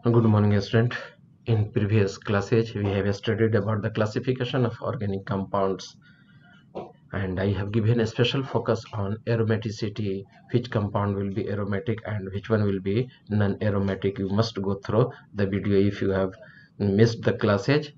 Good morning, student. In previous classes, we have studied about the classification of organic compounds, and I have given a special focus on aromaticity, which compound will be aromatic and which one will be non-aromatic. You must go through the video if you have missed the classes.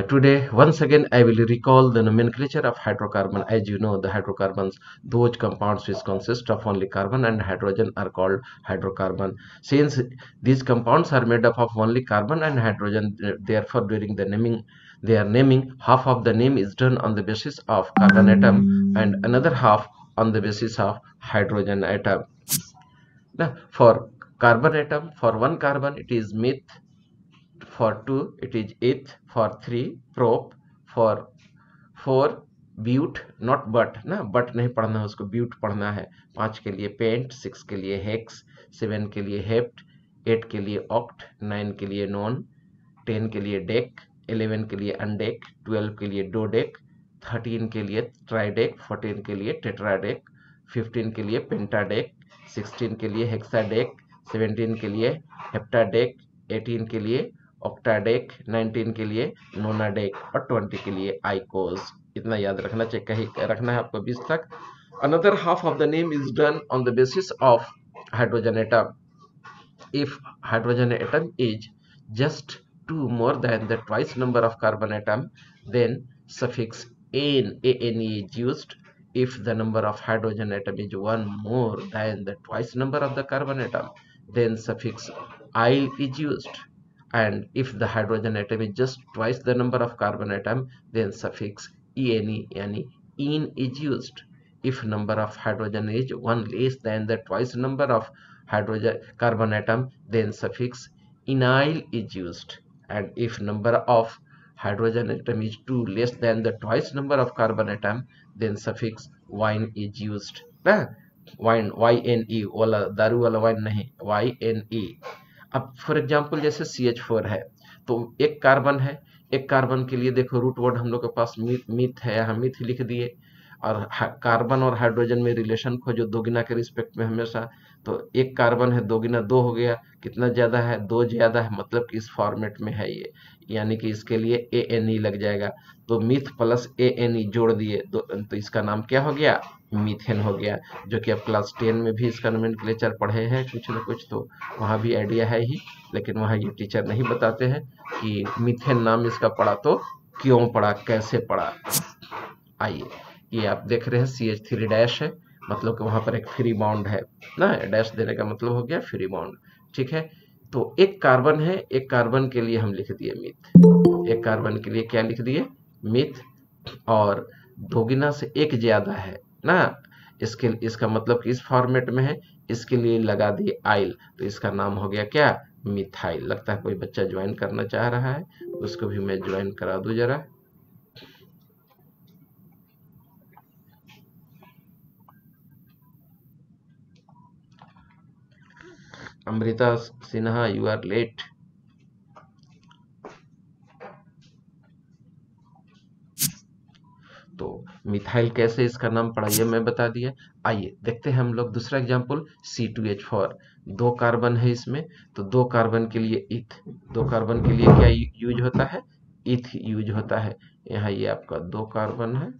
Today, once again, I will recall the nomenclature of hydrocarbon. As you know, the hydrocarbons, those compounds which consist of only carbon and hydrogen, are called hydrocarbon. Since these compounds are made up of only carbon and hydrogen, therefore, during the naming, their naming, half of the name is done on the basis of carbon atom and another half on the basis of hydrogen atom. Now, for carbon atom, for one carbon, it is meth. For 2 it is eth, for 3 prop, for 4 ब्यूट, not but ना, but नहीं पढ़ना है उसको, ब्यूट पढ़ना है। 5 के लिए पेंट, 6 के लिए हेक्स, 7 के लिए हेप्ट, 8 के लिए ऑक्ट, 9 के लिए नॉन, 10 के लिए डेक, 11 के लिए अनडेक, 12 के लिए डोडेक, 13 के लिए ट्राइडेक, 14 के लिए टेट्राडेक, 15 के लिए पेंटाडेक, 16 के लिए हेक्साडेक, 17 के लिए हेप्टाडेक, 18 के लिए ऑक्टाडेक, 19 के लिए नोनाडेक और 20 के लिए आइकोस। इतना याद रखना चाहिए, कहीं रखना है आपको 20 तक। Another half of the name is done on the basis of hydrogen atom. If hydrogen atom is just 2 more than the twice number of carbon atom, then suffix ane is used. If the number of hydrogen atom is 1 more than the twice number of the carbon atom, then suffix "-ile" is used. And if the hydrogen atom is just twice the number of carbon atom, then suffix "-ene" yani "-ene" is used. If number of hydrogen is 1 less than the twice number of hydrogen carbon atom, then suffix "-enile" is used. And if number of hydrogen atom is 2 less than the twice number of carbon atom, then suffix "-wine" is used. Wine, YNE वाला, दारू वाला wine नहीं, YNE। अब for example जैसे CH4 है, तो एक carbon है, एक कार्बन के लिए देखो रूट वर्ड हम लोग के पास मीथ है, यहाँ मीथ लिख दिए। और कार्बन और हाइड्रोजन में रिलेशन खोजो दोगुना के रिस्पेक्ट में हमेशा। तो एक कार्बन है, दोगुना 2 हो गया, कितना ज्यादा है, 2 ज्यादा है, मतलब कि इस फॉर्मेट में है ये, यानी कि इसके लिए ANE लग जाएगा। तो मीथ प्लस ANE जोड़ दिए तो इसका नाम क्या हो गया, मीथेन हो गया। जो कि अब क्लास 10 में भी इसका नोमेनक्लेचर पढ़े हैं कुछ न कुछ, तो वहाँ भी आइडिया है ही, लेकिन वहाँ ये टीचर नहीं बताते हैं कि मीथेन नाम इसका पड़ा तो क्यों पड़ा, कैसे पड़ा। आइए, ये आप देख रहे हैं CH3 डैश है, मतलब कि वहां पर एक फ्री बॉन्ड है ना, डैश देने का मतलब हो गया फ्री बॉन्ड। ठीक है, तो एक कार्बन है, एक कार्बन के लिए हम लिख दिए मिथ, एक कार्बन के लिए क्या लिख दिए, मिथ। और दोगुना से एक ज्यादा है ना, इसका मतलब कि इस फॉर्मेट में है, इसके लिए लगा दिए आइल, तो इसका नाम हो गया क्या, मिथाइल। लगता है कोई बच्चा ज्वाइन करना चाह रहा है, उसको भी मैं ज्वाइन करा दूं जरा। Amrita Sinha, you are late. तो मिथाइल कैसे इसका नाम पड़ा ये मैं बता दिया। आइए देखते हैं हम लोग दूसरा एग्जांपल, C2H4। 2 कार्बन है इसमें, तो 2 कार्बन के लिए इथ, 2 कार्बन के लिए क्या यूज होता है, इथ यूज होता है। यहाँ ये आपका 2 कार्बन है,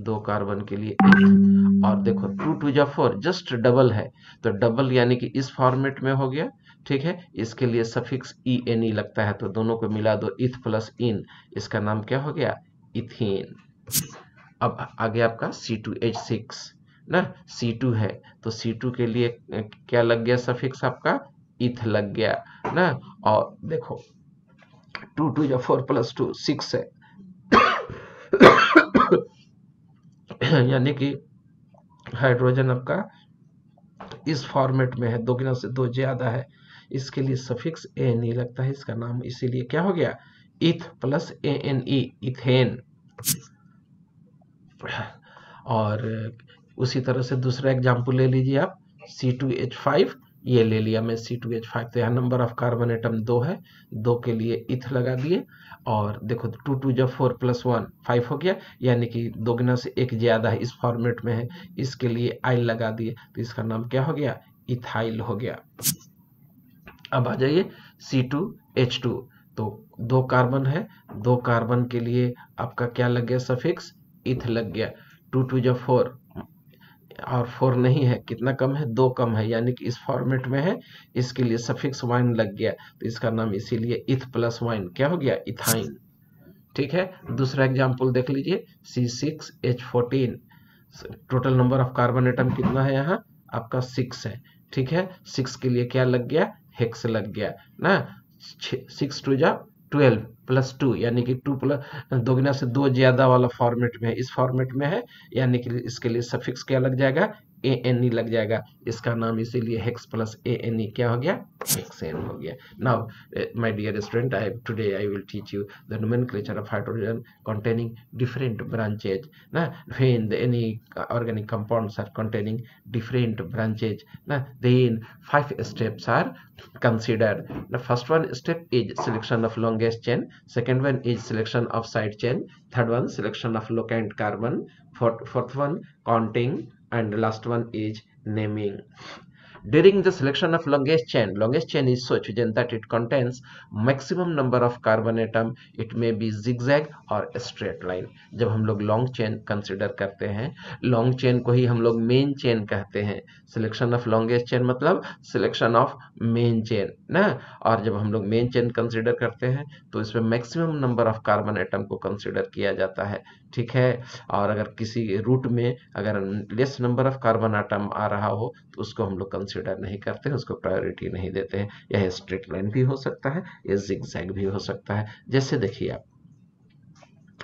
2 कार्बन के लिए इथ। और देखो 2 2 जा 4, जस्ट डबल है, तो डबल यानी कि इस फॉर्मेट में हो गया। ठीक है, इसके लिए सफिक्स ENE लगता है, तो दोनों को मिला दो, इथ प्लस इन, इसका नाम क्या हो गया, इथेन। अब आगे आपका C2H6 ना, C2 है, तो C2 के लिए क्या लग गया सफिक्स आपका, इथ लग गया ना। और देखो 2 2 जा 4 प्लस 2 6 है यानी कि हाइड्रोजन आपका इस फॉर्मेट में है, दोगुना से 2 ज्यादा है, इसके लिए सफिक्स ANE लगता है, इसका नाम इसीलिए क्या हो गया, इथ प्लस ANE, इथेन। और उसी तरह से दूसरा एग्जांपल ले लीजिए आप, C2H5, ये ले लिया मैं C2H5, तो यहाँ नंबर ऑफ कार्बन एटम 2 है, 2 के लिए इथ लगा दिए। और देखो 2 2 जब 4 प्लस 1 5 हो गया, यानी कि दोगुना से एक ज्यादा है, इस फॉर्मेट में है, इसके लिए आइल लगा दिए, तो इसका नाम क्या हो गया, इथाइल हो गया। अब आ जाइए C2H2, तो दो कार्बन है, दो कार्बन के लिए आपका क्या लग गया सफिक्स, इथ लग गया। 2 2 जा 4, और 4 नहीं है, कितना कम है, 2 कम है, यानी कि इस फॉर्मेट में है, इसके लिए सफिक्स वाइन लग गया, तो इसका नाम इसीलिए इथ प्लस वाइन क्या हो गया, इथाइन। ठीक है, दूसरा एग्जाम्पल देख लीजिए, C6H14, total number of carbon atom कितना है यहाँ आपका 6 है। ठीक है, 6 के लिए क्या लग गया, हेक्स लग गया ना। 6 2 जा 12 प्लस 2, यानी कि 2 प्लस दोगुना से 2 ज्यादा वाला फॉर्मेट में है, इस फॉर्मेट में है, यानी कि इसके लिए सफिक्स क्या लग जाएगा, ANE लग जाएगा, इसका नाम इसीलिए हेक्स प्लस ANE क्या हो गया, हेक्सेन हो गया। Now my dear student, today I will teach you the nomenclature of hydrogen containing different branches na, when any organic compounds are containing different branches na, then 5 steps are considered. The first one step is selection of longest chain, second one is selection of side chain, third one selection of locant carbon, fourth one counting, and last one is naming. During the selection of longest chain is such that it contains maximum number of carbon atom. It may be zigzag or straight line. जब हम लोग long chain consider करते हैं, long chain को ही हम लोग main chain कहते हैं। सिलेक्शन ऑफ लॉन्गेस्ट चेन मतलब सिलेक्शन ऑफ मेन चेन ना। और जब हम लोग मेन चेन कंसिडर करते हैं तो इसमें maximum number of carbon atom को कंसिडर किया जाता है। ठीक है, और अगर किसी रूट में अगर less number of carbon atom आ रहा हो तो उसको हम लोग कंसिडर नहीं करते हैं, उसको प्रायोरिटी नहीं देते हैं। यह स्ट्रेट लाइन भी हो सकता है, यह जिगजैग भी हो सकता है। जैसे देखिए आप,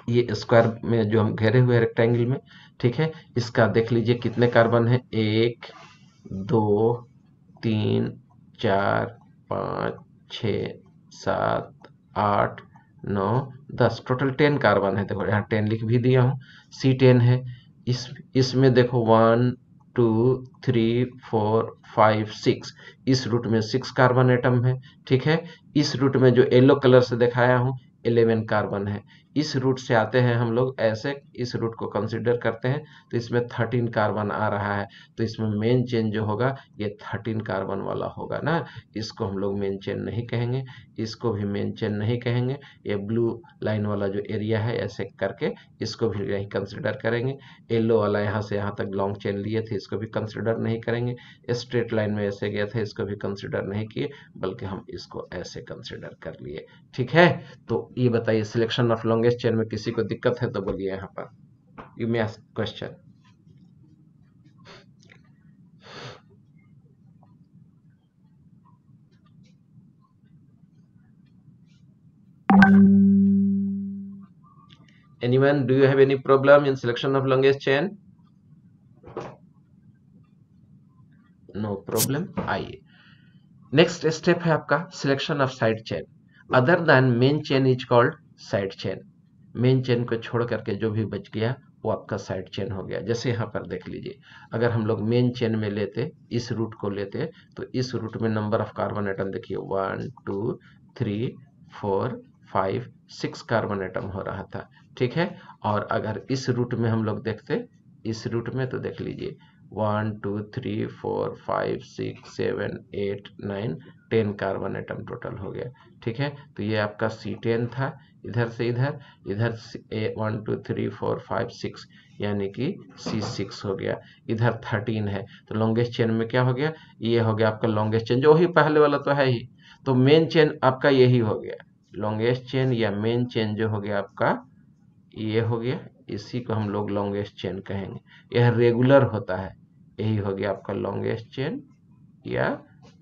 ये स्क्वायर में जो हम घेरे हुए रेक्टेंगल में, ठीक है, इसका देख लीजिए कितने कार्बन है, 1 2 3 4 5 6 7 8 9 10, टोटल 10 कार्बन है। देखो यहाँ 10 लिख भी दिया हूँ, C10 है। इसमें देखो 1 2 3 4 5 6, इस रूट में 6 कार्बन एटम है। ठीक है, इस रूट में जो येलो कलर से दिखाया हूँ 11 कार्बन है। इस रूट से आते हैं हम लोग ऐसे, इस रूट को कंसिडर करते हैं तो इसमें 13 कार्बन आ रहा है, तो इसमें मेन चेन जो होगा ये 13 कार्बन वाला होगा ना। इसको हम लोग मेन चेन नहीं कहेंगे, इसको भी मेन चेन नहीं कहेंगे। ये ब्लू लाइन वाला जो एरिया है ऐसे करके इसको भी नहीं कंसिडर करेंगे। येलो वाला यहाँ से यहाँ तक लॉन्ग चेन लिए थे, इसको भी कंसिडर नहीं करेंगे। स्ट्रेट लाइन में ऐसे गए थे, इसको भी कंसिडर नहीं किए, बल्कि हम इसको ऐसे कंसिडर कर लिए। ठीक है, तो ये बताइए सिलेक्शन ऑफ लॉन्गेस्ट चेन में किसी को दिक्कत है तो बोलिए यहाँ पर, you may ask question. Anyone, do you have any problem in selection of longest chain? No problem। आइए, नेक्स्ट स्टेप है आपका selection of side chain. Other than main chain is called side chain. Main chain को छोड़ करके जो भी बच गया वो आपका साइड चेन हो गया। जैसे यहाँ पर देख लीजिए, अगर हम लोग मेन चेन में लेते, इस रूट को लेते, तो इस रूट में नंबर ऑफ कार्बन एटम देखिए 1 2 3 4 5 6 कार्बन एटम हो रहा था। ठीक है, और अगर इस रूट में हम लोग देखते, इस रूट में, तो देख लीजिए 1 2 3 4 5 6 7 8 9 10 कार्बन एटम टोटल हो गया। ठीक है, तो ये आपका C10 था, इधर से इधर, इधर 1 2 3 4 5 6, यानी कि C6 हो गया। इधर 13 है, तो लॉन्गेस्ट चेन में क्या हो गया, ये हो गया आपका लॉन्गेस्ट चेन, जो ही पहले वाला तो है ही, तो मेन चेन आपका यही हो गया। लॉन्गेस्ट चेन या मेन चेन जो हो गया आपका ये हो गया, इसी को हम लोग लॉन्गेस्ट चेन कहेंगे। यह रेगुलर होता है, यही हो गया आपका लॉन्गेस्ट चेन या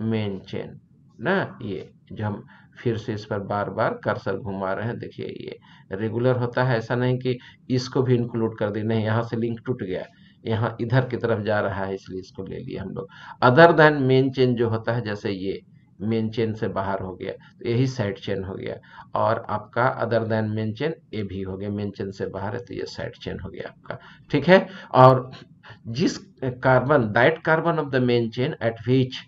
मेन चेन ना। ये जो हम फिर से इस पर बार बार कर्सर घुमा रहे हैं, देखिए ये रेगुलर होता है। ऐसा नहीं कि इसको भी इंक्लूड कर दी, नहीं, यहाँ से लिंक टूट गया, यहाँ इधर की तरफ जा रहा है, इसलिए इसको ले लिए हम लोग। अदर देन मेन चेन जो होता है, जैसे ये मेन चेन से बाहर हो गया तो यही साइड चेन हो गया, और आपका अदर देन मेन चेन ये भी हो गया, मेन चेन से बाहर है तो ये साइड चेन हो गया आपका। ठीक है, और जिस carbon, that carbon of the main chain at which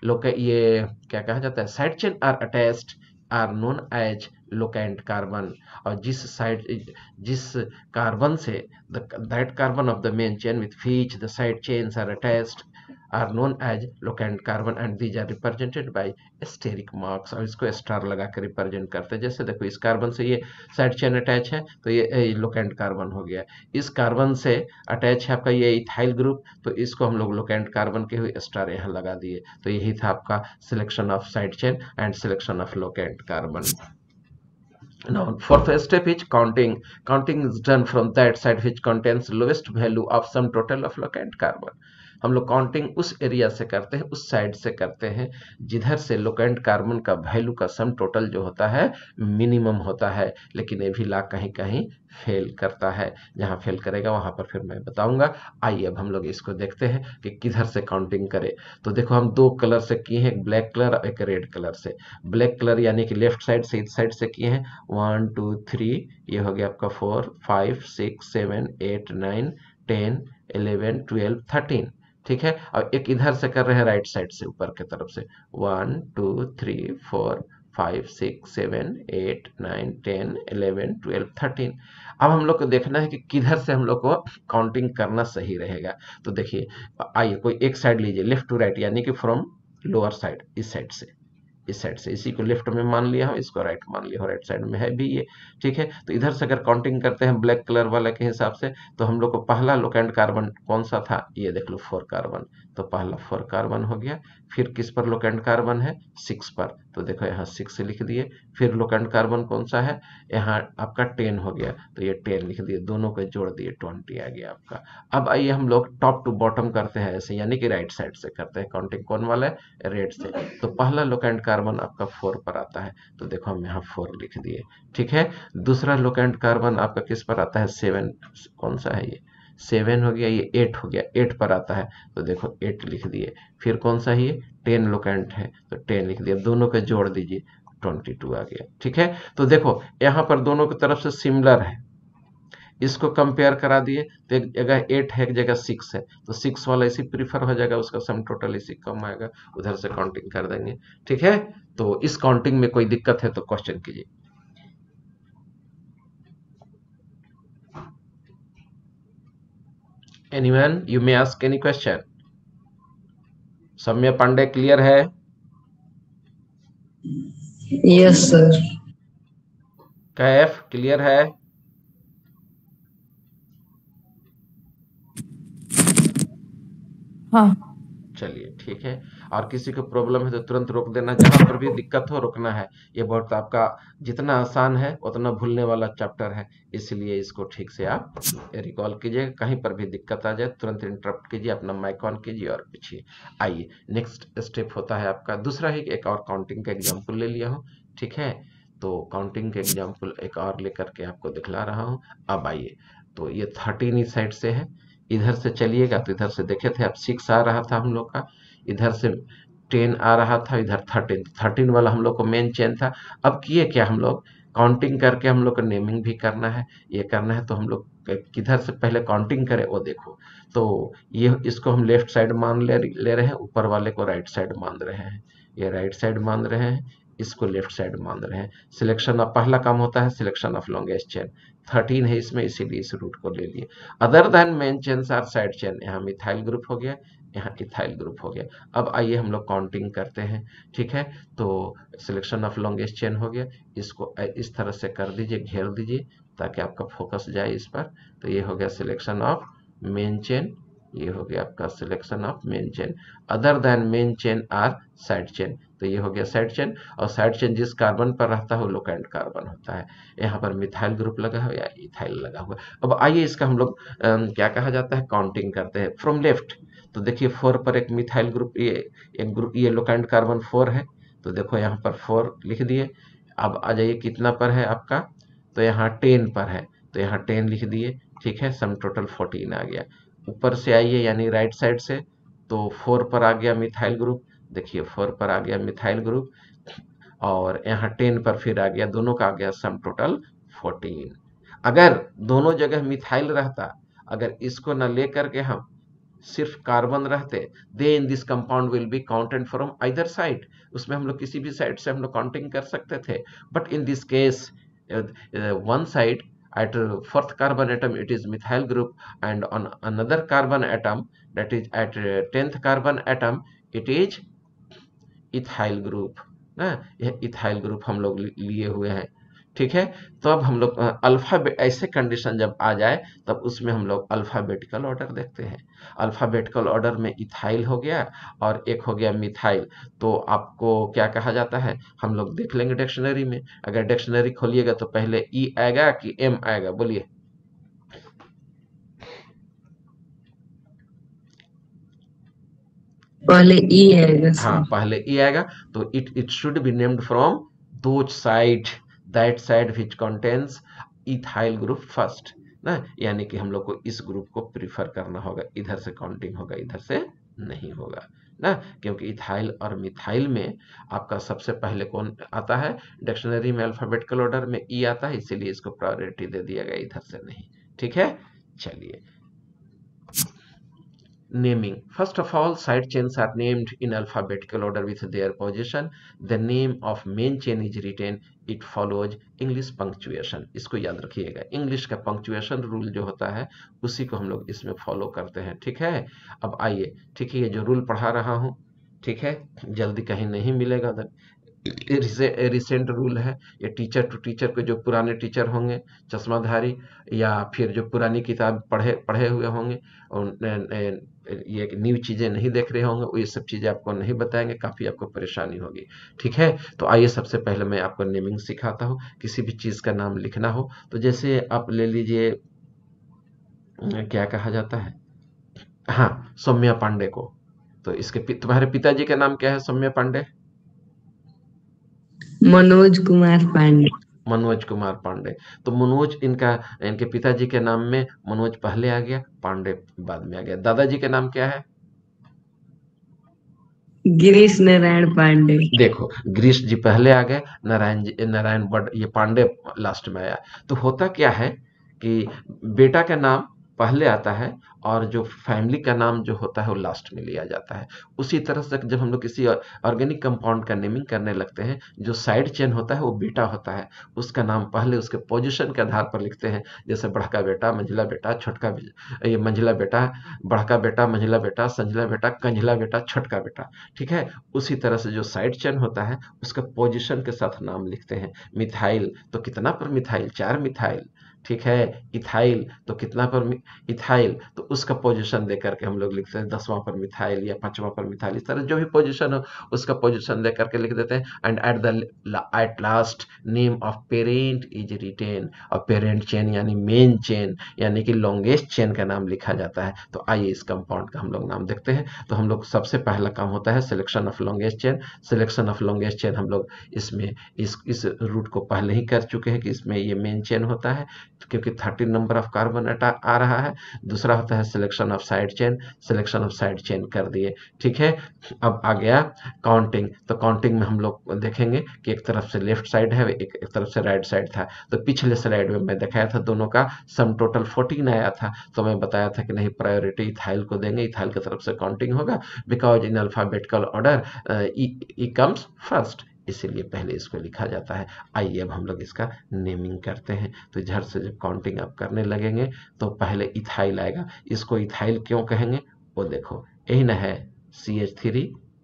lock, ये क्या कहा जाता है, side chain are attached are known as locant carbon. और जिस कार्बन से that carbon of the main chain with which the side chains are attached are known as locant carbon and these are represented by asterisk marks. और इसको star लगा कर represent करते हैं। जैसे देखो इस कार्बन से ये साइड चेन अटैच है तो ये लोकेंट कार्बन हो गया। इस कार्बन से अटैच है आपका ये इथाइल ग्रुप, तो इसको हम लोग लोकेंट कार्बन के हुए स्टार यहाँ लगा दिए। तो यही था आपका selection of side chain and selection of locant carbon. Now, fourth step is counting. Counting is done from that side which contains lowest value of sum total of locant carbon. हम लोग counting उस area से करते हैं, उस side से करते हैं जिधर से लोकेंट कार्बन का वैल्यू का सम टोटल जो होता है मिनिमम होता है। लेकिन ये भी ला कहीं कहीं फेल करता है। जहां फेल करेगा वहां पर फिर मैं बताऊंगा। आइए अब हम लोग इसको देखते हैं कि किधर से काउंटिंग करें। तो देखो हम दो कलर से किए हैं, एक ब्लैक कलर और एक रेड कलर से। ब्लैक कलर यानी कि लेफ्ट साइड से इस साइड से किए हैं 1 2 3, ये हो गया आपका 4 5 6 7 8 9 10 11 12 13। ठीक है, और एक इधर से कर रहे हैं राइट साइड से ऊपर की तरफ से 1 2 3 4 5 6 7 8 9 10 11 12 13। अब हम लोग को देखना है कि किधर से हम लोग को काउंटिंग करना सही रहेगा। तो देखिए आइए कोई एक साइड लीजिए, लेफ्ट टू राइट यानी कि फ्रॉम लोअर साइड, इस साइड से, इस साइड से, इसी को लेफ्ट में मान लिया हो, इसको राइट मान लिया हो, राइट साइड में है भी ये। ठीक है, तो इधर से अगर काउंटिंग करते हैं ब्लैक कलर वाले के हिसाब से तो हम लोग को पहला लोकेंट कार्बन कौन सा था, ये देख लो 4 कार्बन। तो पहला 4 कार्बन हो गया। फिर किस पर लोकेंट कार्बन है, 6 पर, तो देखो यहाँ 6 लिख दिए। फिर लोकेंट कार्बन कौन सा है, यहाँ आपका 10 हो गया, तो ये 10 लिख दिए, दोनों को जोड़ दिए 20 आ गया आपका। अब आइए हम लोग टॉप टू बॉटम करते हैं ऐसे, यानी कि राइट साइड से करते हैं काउंटिंग। कौन वाला है, रेड से। तो पहला लोकेंट कार्बन आपका 4 पर आता है, तो देखो हम यहाँ 4 लिख दिए। ठीक है, दूसरा लोकेंट कार्बन आपका किस पर आता है, 7, कौन सा है ये, 7 हो गया। ये 8 हो गया, 8 पर आता है, तो देखो 8 लिख दिए। फिर कौन सा है ये, 10 लोकेंट है, तो 10 लिख दिया, दोनों को जोड़ दीजिए 22 आ गया। ठीक है, तो देखो यहाँ पर दोनों की तरफ से सिमिलर है, इसको कंपेयर करा दिए तो एक जगह 8 है, एक जगह 6 है, तो 6 वाला इसी प्रीफर हो जाएगा, उसका सम टोटल इसी कम आएगा, उधर से काउंटिंग कर देंगे। ठीक है, तो इस काउंटिंग में कोई दिक्कत है तो क्वेश्चन कीजिए। Anyone, you may ask any question. Saumya Pandey clear है? Yes sir. कैफ क्लियर है? हाँ चलिए ठीक है, और किसी को प्रॉब्लम है तो तुरंत रोक देना, जहां पर भी दिक्कत हो रोकना है। ये बहुत आपका जितना आसान है उतना भूलने वाला चैप्टर है, इसलिए इसको ठीक से आप रिकॉल कीजिए। कहीं पर भी दिक्कत आ जाए तुरंत इंटरप्ट कीजिए, अपना माइक ऑन कीजिए और पूछिए। आइए नेक्स्ट स्टेप होता है आपका दूसरा ही, एक और काउंटिंग का एग्जाम्पल ले लिया हूँ। ठीक है, तो काउंटिंग के एग्जाम्पल एक और लेकर के आपको दिखला रहा हूँ। अब आइए, तो ये 13 इस साइड से है, इधर से चलिएगा तो इधर से देखे थे आप 6 आ रहा था हम लोग का, इधर से 10 आ रहा था, इधर 13 वाला हम लोग को मेन चेन था। अब किए क्या, हम लोग काउंटिंग करके हम लोग को नेमिंग भी करना है, ये करना है। तो हम लोग किधर से पहले काउंटिंग करें वो देखो। तो ये इसको हम लेफ्ट साइड मान ले रहे हैं, ऊपर वाले को राइट साइड मान रहे हैं, ये राइट साइड मान रहे हैं, इसको लेफ्ट साइड मान रहे हैं। सिलेक्शन ऑफ पहला काम होता है सिलेक्शन ऑफ लॉन्गेस्ट चेन, 13 है इसमें, इसीलिए इस रूट को ले लिए। Other than main chain are side chain, यहाँ मिथाइल ग्रुप हो गया, यहाँ इथाइल ग्रुप हो गया। अब आइए हम लोग काउंटिंग करते हैं। ठीक है, तो सिलेक्शन ऑफ लॉन्गेस्ट चेन हो गया, इसको इस तरह से कर दीजिए, घेर दीजिए ताकि आपका फोकस जाए इस पर। तो ये हो गया सिलेक्शन ऑफ मेन चेन, ये हो गया आपका selection of main chain. Other than main chain are side chain, तो ये हो गया साइड चेन। और साइड चेन जिस कार्बन पर रहता है वो लोकेंट कार्बन होता है। यहाँ पर मिथाइल ग्रुप लगा हुआ या इथाइल लगा हुआ। अब आइए इसका हम लोग क्या कहा जाता है, काउंटिंग करते हैं फ्रॉम लेफ्ट। तो देखिए 4 पर एक मिथाइल ग्रुप, ये एक ग्रुप, ये लोकेंट कार्बन 4 है, तो देखो यहाँ पर 4 लिख दिए। अब आ जाइए कितना पर है आपका, तो यहाँ 10 पर है, तो यहाँ 10 लिख दिए। ठीक है, सम टोटल 14 आ गया। ऊपर से आइए यानी राइट साइड से, तो 4 पर आ गया मिथाइल ग्रुप, देखिए 4 पर आ गया मिथाइल ग्रुप, और यहाँ 10 पर फिर आ गया, दोनों का आ गया सम टोटल 14। अगर दोनों जगह मिथाइल रहता, अगर इसको न लेकर के हम सिर्फ कार्बन रहते, they in this compound will be counted from either side, उसमें हम लोग किसी भी साइड से हम लोग काउंटिंग कर सकते थे। But in this case one side at fourth carbon atom it is methyl group, and on another carbon atom, that is at 10th carbon atom, it is ethyl group ना। यह ethyl group हम लोग लिए हुए हैं। ठीक है, तो अब हम लोग ऐसे कंडीशन जब आ जाए तब उसमें हम लोग अल्फाबेटिकल ऑर्डर देखते हैं। अल्फाबेटिकल ऑर्डर में इथाइल हो गया और एक हो गया मिथाइल, तो आपको क्या कहा जाता है हम लोग देख लेंगे डिक्शनरी में। अगर डिक्शनरी खोलिएगा तो पहले ई आएगा कि एम आएगा, बोलिए। पहले ई आएगा हाँ, सर। पहले ई आएगा, तो it should be named from those side, that side which contains ethyl group first ना। यानी कि हम लोग को इस ग्रुप को प्रीफर करना होगा, इधर से काउंटिंग होगा, इधर से नहीं होगा ना, क्योंकि इथाइल और मिथाइल में आपका सबसे पहले कौन आता है डिक्शनरी में, अल्फाबेटिकल ऑर्डर में ई आता है, इसीलिए इसको प्रायोरिटी दे दिया गया, इधर से नहीं। ठीक है, चलिए। Naming. First of all, side chains are named in alphabetical order with their position. The name of main chain is written. It follows English punctuation. इसको याद रखिएगा, इंग्लिश का पंक्चुएशन रूल जो होता है उसी को हम लोग इसमें फॉलो करते हैं। ठीक है, अब आइए, ठीक है, ये जो रूल पढ़ा रहा हूँ, ठीक है, जल्दी कहीं नहीं मिलेगा। रिसेंट रूल है, ये टीचर टू टीचर के जो पुराने टीचर होंगे चश्माधारी, या फिर जो पुरानी किताब पढ़े पढ़े हुए होंगे और ये न्यू चीज़ें नहीं देख रहे होंगे, वो ये सब चीज़ें आपको नहीं बताएंगे, काफ़ी आपको परेशानी होगी। ठीक है, तो आइए सबसे पहले मैं आपको नेमिंग सिखाता हूँ। किसी भी चीज़ का नाम लिखना हो तो जैसे आप ले लीजिए, क्या कहा जाता है, हाँ, सौम्या पांडे को, तो इसके तुम्हारे पिताजी का नाम क्या है सौम्या पांडे? मनोज कुमार पांडे। मनोज कुमार पांडे। तो मनोज इनके पिताजी के नाम में मनोज पहले आ गया, पांडे बाद में आ गया। दादाजी के नाम क्या है? गिरीश नारायण पांडे। देखो, गिरीश जी पहले आ गए, नारायण बट ये पांडे लास्ट में आया। तो होता क्या है कि बेटा का नाम पहले आता है और जो फैमिली का नाम जो होता है वो लास्ट में लिया जाता है। उसी तरह से जब हम लोग किसी ऑर्गेनिक कंपाउंड का नेमिंग करने लगते हैं, जो साइड चेन होता है वो बेटा होता है, उसका नाम पहले उसके पोजीशन के आधार पर लिखते हैं। जैसे बड़का बेटा, मंझला बेटा, ये मंझला बेटा, बड़का बेटा, मंझला बेटा, संझला बेटा, कंझला बेटा, छोटका बेटा। ठीक है, उसी तरह से जो साइड चेन होता है उसका पोजीशन के साथ नाम लिखते हैं। मिथाइल तो कितना पर मिथाइल, 4 मिथाइल। ठीक है, इथाइल तो कितना पर इथाइल, तो उसका पोजीशन दे करके हम लोग लिखते हैं 10वां पर मिथाइल या 5वां पर मिथाइल। इस तरह जो भी पोजीशन हो उसका पोजीशन दे करके लिख देते हैं। And at last name of parent is written, और पेरेंट चेन यानी मेन चेन यानी कि लॉन्गेस्ट चेन का नाम लिखा जाता है। तो आइए इस कंपाउंड का हम लोग नाम देखते हैं। तो हम लोग सबसे पहला काम होता है selection of longest chain. Selection of longest chain हम लोग इसमें इस रूट को पहले ही कर चुके हैं कि इसमें ये मेन चेन होता है, क्योंकि 13 नंबर ऑफ कार्बन आ रहा है। दूसरा होता है selection of side chain, selection of side chain कर दिए। ठीक है, अब आ गया काउंटिंग। तो काउंटिंग में हम लोग देखेंगे कि एक तरफ से लेफ्ट साइड है, एक तरफ से राइट साइड था। तो पिछले स्लाइड में मैं दिखाया था दोनों का सम टोटल 14 आया था, तो मैं बताया था कि नहीं, प्रायोरिटी इथाइल को देंगे, इथाइल की तरफ से काउंटिंग होगा, because in alphabetical order E comes first, इसीलिए पहले इसको लिखा जाता है। आइए अब हम लोग इसका नेमिंग करते हैं। तो इधर से जब काउंटिंग आप करने लगेंगे तो पहले इथाइल आएगा। इसको इथाइल क्यों कहेंगे वो देखो, यही ना है CH3,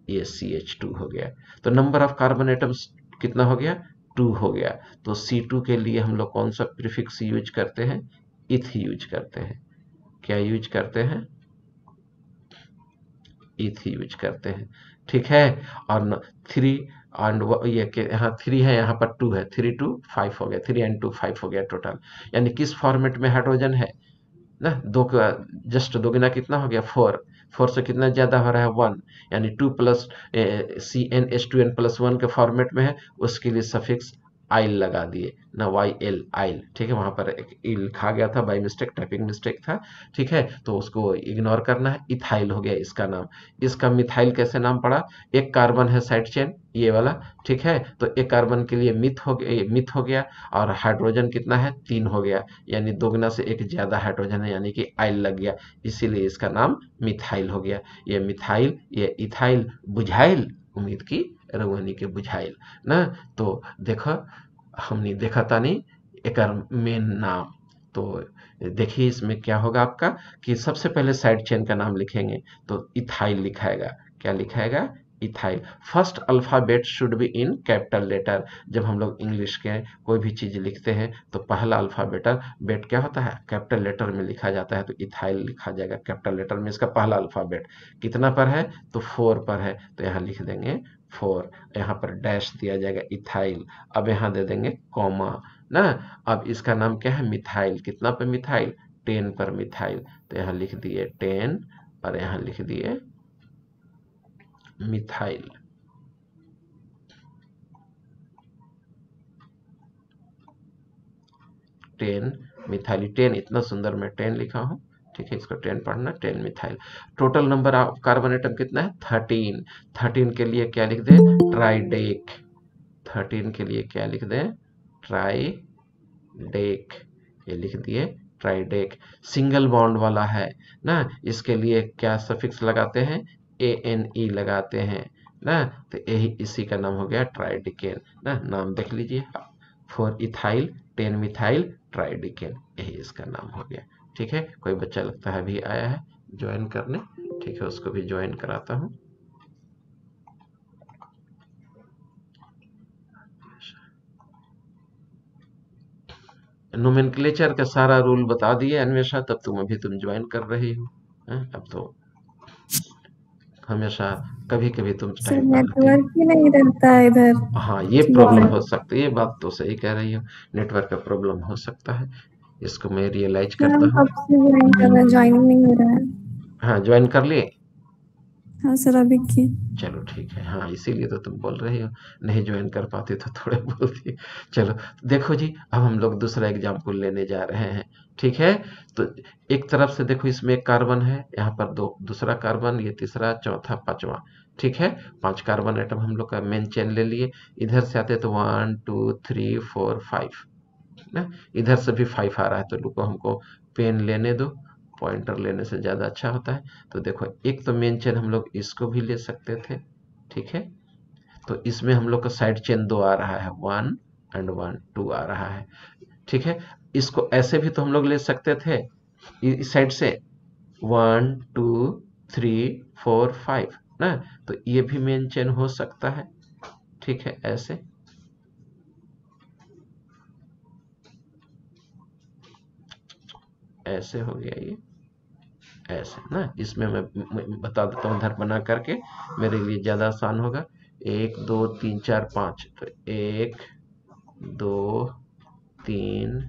ये CH2 हो गया। तो नंबर ऑफ कार्बन एटम्स कितना हो गया, 2 हो गया। तो C2 के लिए हम लोग कौन सा प्रीफिक्स यूज करते हैं, इथ यूज करते हैं। क्या यूज करते हैं, इथ यूज करते हैं। ठीक है, और 3 एंड ये यहाँ 3 है, यहाँ पर 2 है, 3 2 5 हो गया, 3 एंड 2 5 हो गया टोटल। यानी किस फॉर्मेट में हाइड्रोजन है ना, दो का जस्ट दोगुना कितना हो गया, 4। 4 से कितना ज्यादा हो रहा है, 1, यानी 2 प्लस CnH2n+1 के फॉर्मेट में है, उसके लिए सफिक्स आइल लगा दिए ना, YL आइल। ठीक है, वहां पर एक ई लिखा गया था बाय मिस्टेक, टाइपिंग मिस्टेक था। ठीक है, तो उसको इग्नोर करना है। इथाइल हो गया इसका नाम। इसका मिथाइल कैसे नाम पड़ा, एक कार्बन है साइड चेन ये वाला। ठीक है, तो एक कार्बन के लिए मिथ हो गया, और हाइड्रोजन कितना है, 3 हो गया, यानी दोगुना से एक ज्यादा हाइड्रोजन है, यानी कि आइल लग गया, इसीलिए इसका नाम मिथाइल हो गया। ये मिथाइल, ये इथाइल, बुझाइल, उम्मीद की रउनी के बुझाइल ना। तो देखो, हमने देखा था नहीं एक मेन नाम, तो देखिए इसमें क्या होगा आपका कि सबसे पहले साइड चेन का नाम लिखेंगे तो इथाइल लिखाएगा। क्या लिखाएगा? Ethyl. First alphabet should be in capital letter. जब हम लोग इंग्लिश के कोई भी चीज लिखते हैं तो पहला अल्फाबेट बेट क्या होता है? कैपिटल लेटर में लिखा जाता है। तो इथाइल लिखा जाएगा कैपिटल लेटर में। इसका पहला अल्फाबेट कितना पर है? तो 4 पर है, तो यहाँ लिख देंगे 4। यहाँ पर डैश दिया जाएगा इथाइल। अब यहाँ दे देंगे कॉमा ना। अब इसका नाम क्या है? मिथाइल। कितना पे मिथाइल? 10 पर मिथाइल। तो यहाँ लिख दिए 10 और यहाँ लिख दिए मिथाइल। Ten methyl. 10 इतना सुंदर मैं 10 लिखा हूँ, ठीक है। इसको 10 पढ़ना, 10 methyl. Total number of carbon atom कितना है? 13। 13 के लिए क्या लिख दे? ट्राइडेक। 13 के लिए क्या लिख दें? ट्राइडेक। ये लिख दिए ट्राइडेक। सिंगल बॉन्ड वाला है ना, इसके लिए क्या सफिक्स लगाते हैं? ANE लगाते हैं ना। तो यही इसी का नाम हो गया ट्राइडिकेन ना। नाम देख लीजिए, 4 इथाइल 10 मिथाइल ट्राइडिकेन, यही इसका नाम हो गया। ठीक है, कोई बच्चा लगता है अभी आया है ज्वाइन करने, ठीक है, उसको भी ज्वाइन कराता हूँ। नोमेनक्लेचर का सारा रूल बता दिए अन्वेषा, तब तुम ज्वाइन कर रही हो। अब तो हमेशा कभी कभी तुम सर टाइम पर आती नेटवर्क ही नहीं रहता है इधर। हो। हाँ, ये प्रॉब्लम हो सकती है, ये बात तो सही कह रही हो, नेटवर्क का प्रॉब्लम हो सकता है। इसको मैं रियलाइज सर हम करता हूँ। कब से ज्वाइन कर रहे हैं, ज्वाइनिंग नहीं हो रहा है। हाँ, ज्वाइन कर लिए? हाँ सर अभी की। चलो ठीक है, हाँ इसीलिए तो तुम बोल रही हो, नहीं ज्वाइन कर पाती तो थोड़े बोलती। चलो देखो जी, अब हम लोग दूसरा एग्जाम्पल लेने जा रहे हैं, ठीक है। तो एक तरफ से देखो, इसमें एक कार्बन है, यहाँ पर दो दूसरा कार्बन, ये तीसरा, चौथा, पांचवा, ठीक है। 5 कार्बन एटम हम लोग का मेन चेन ले लिए। इधर से आते तो 1 2 3 4 5 ना, इधर से भी 5 आ रहा है, तो रुको हमको पेन लेने दो, पॉइंटर लेने से ज़्यादा अच्छा होता है। तो देखो, एक तो मेन चेन हम लोग इसको भी ले सकते थे, ठीक है। तो इसमें हम लोग का साइड चेन 2 आ रहा है, 1 एंड 1 2 आ रहा है, ठीक है। इसको ऐसे भी तो हम लोग ले सकते थे, इस साइड से 1 2 3 4 5 ना। तो ये भी मेन चेन हो सकता है, ठीक है, ऐसे। ऐसे हो गया ये, ऐसे ना। इसमें मैं बता देता हूँ इधर बना करके, मेरे लिए ज़्यादा आसान होगा। 1 2 3 4 5, तो 1 2 3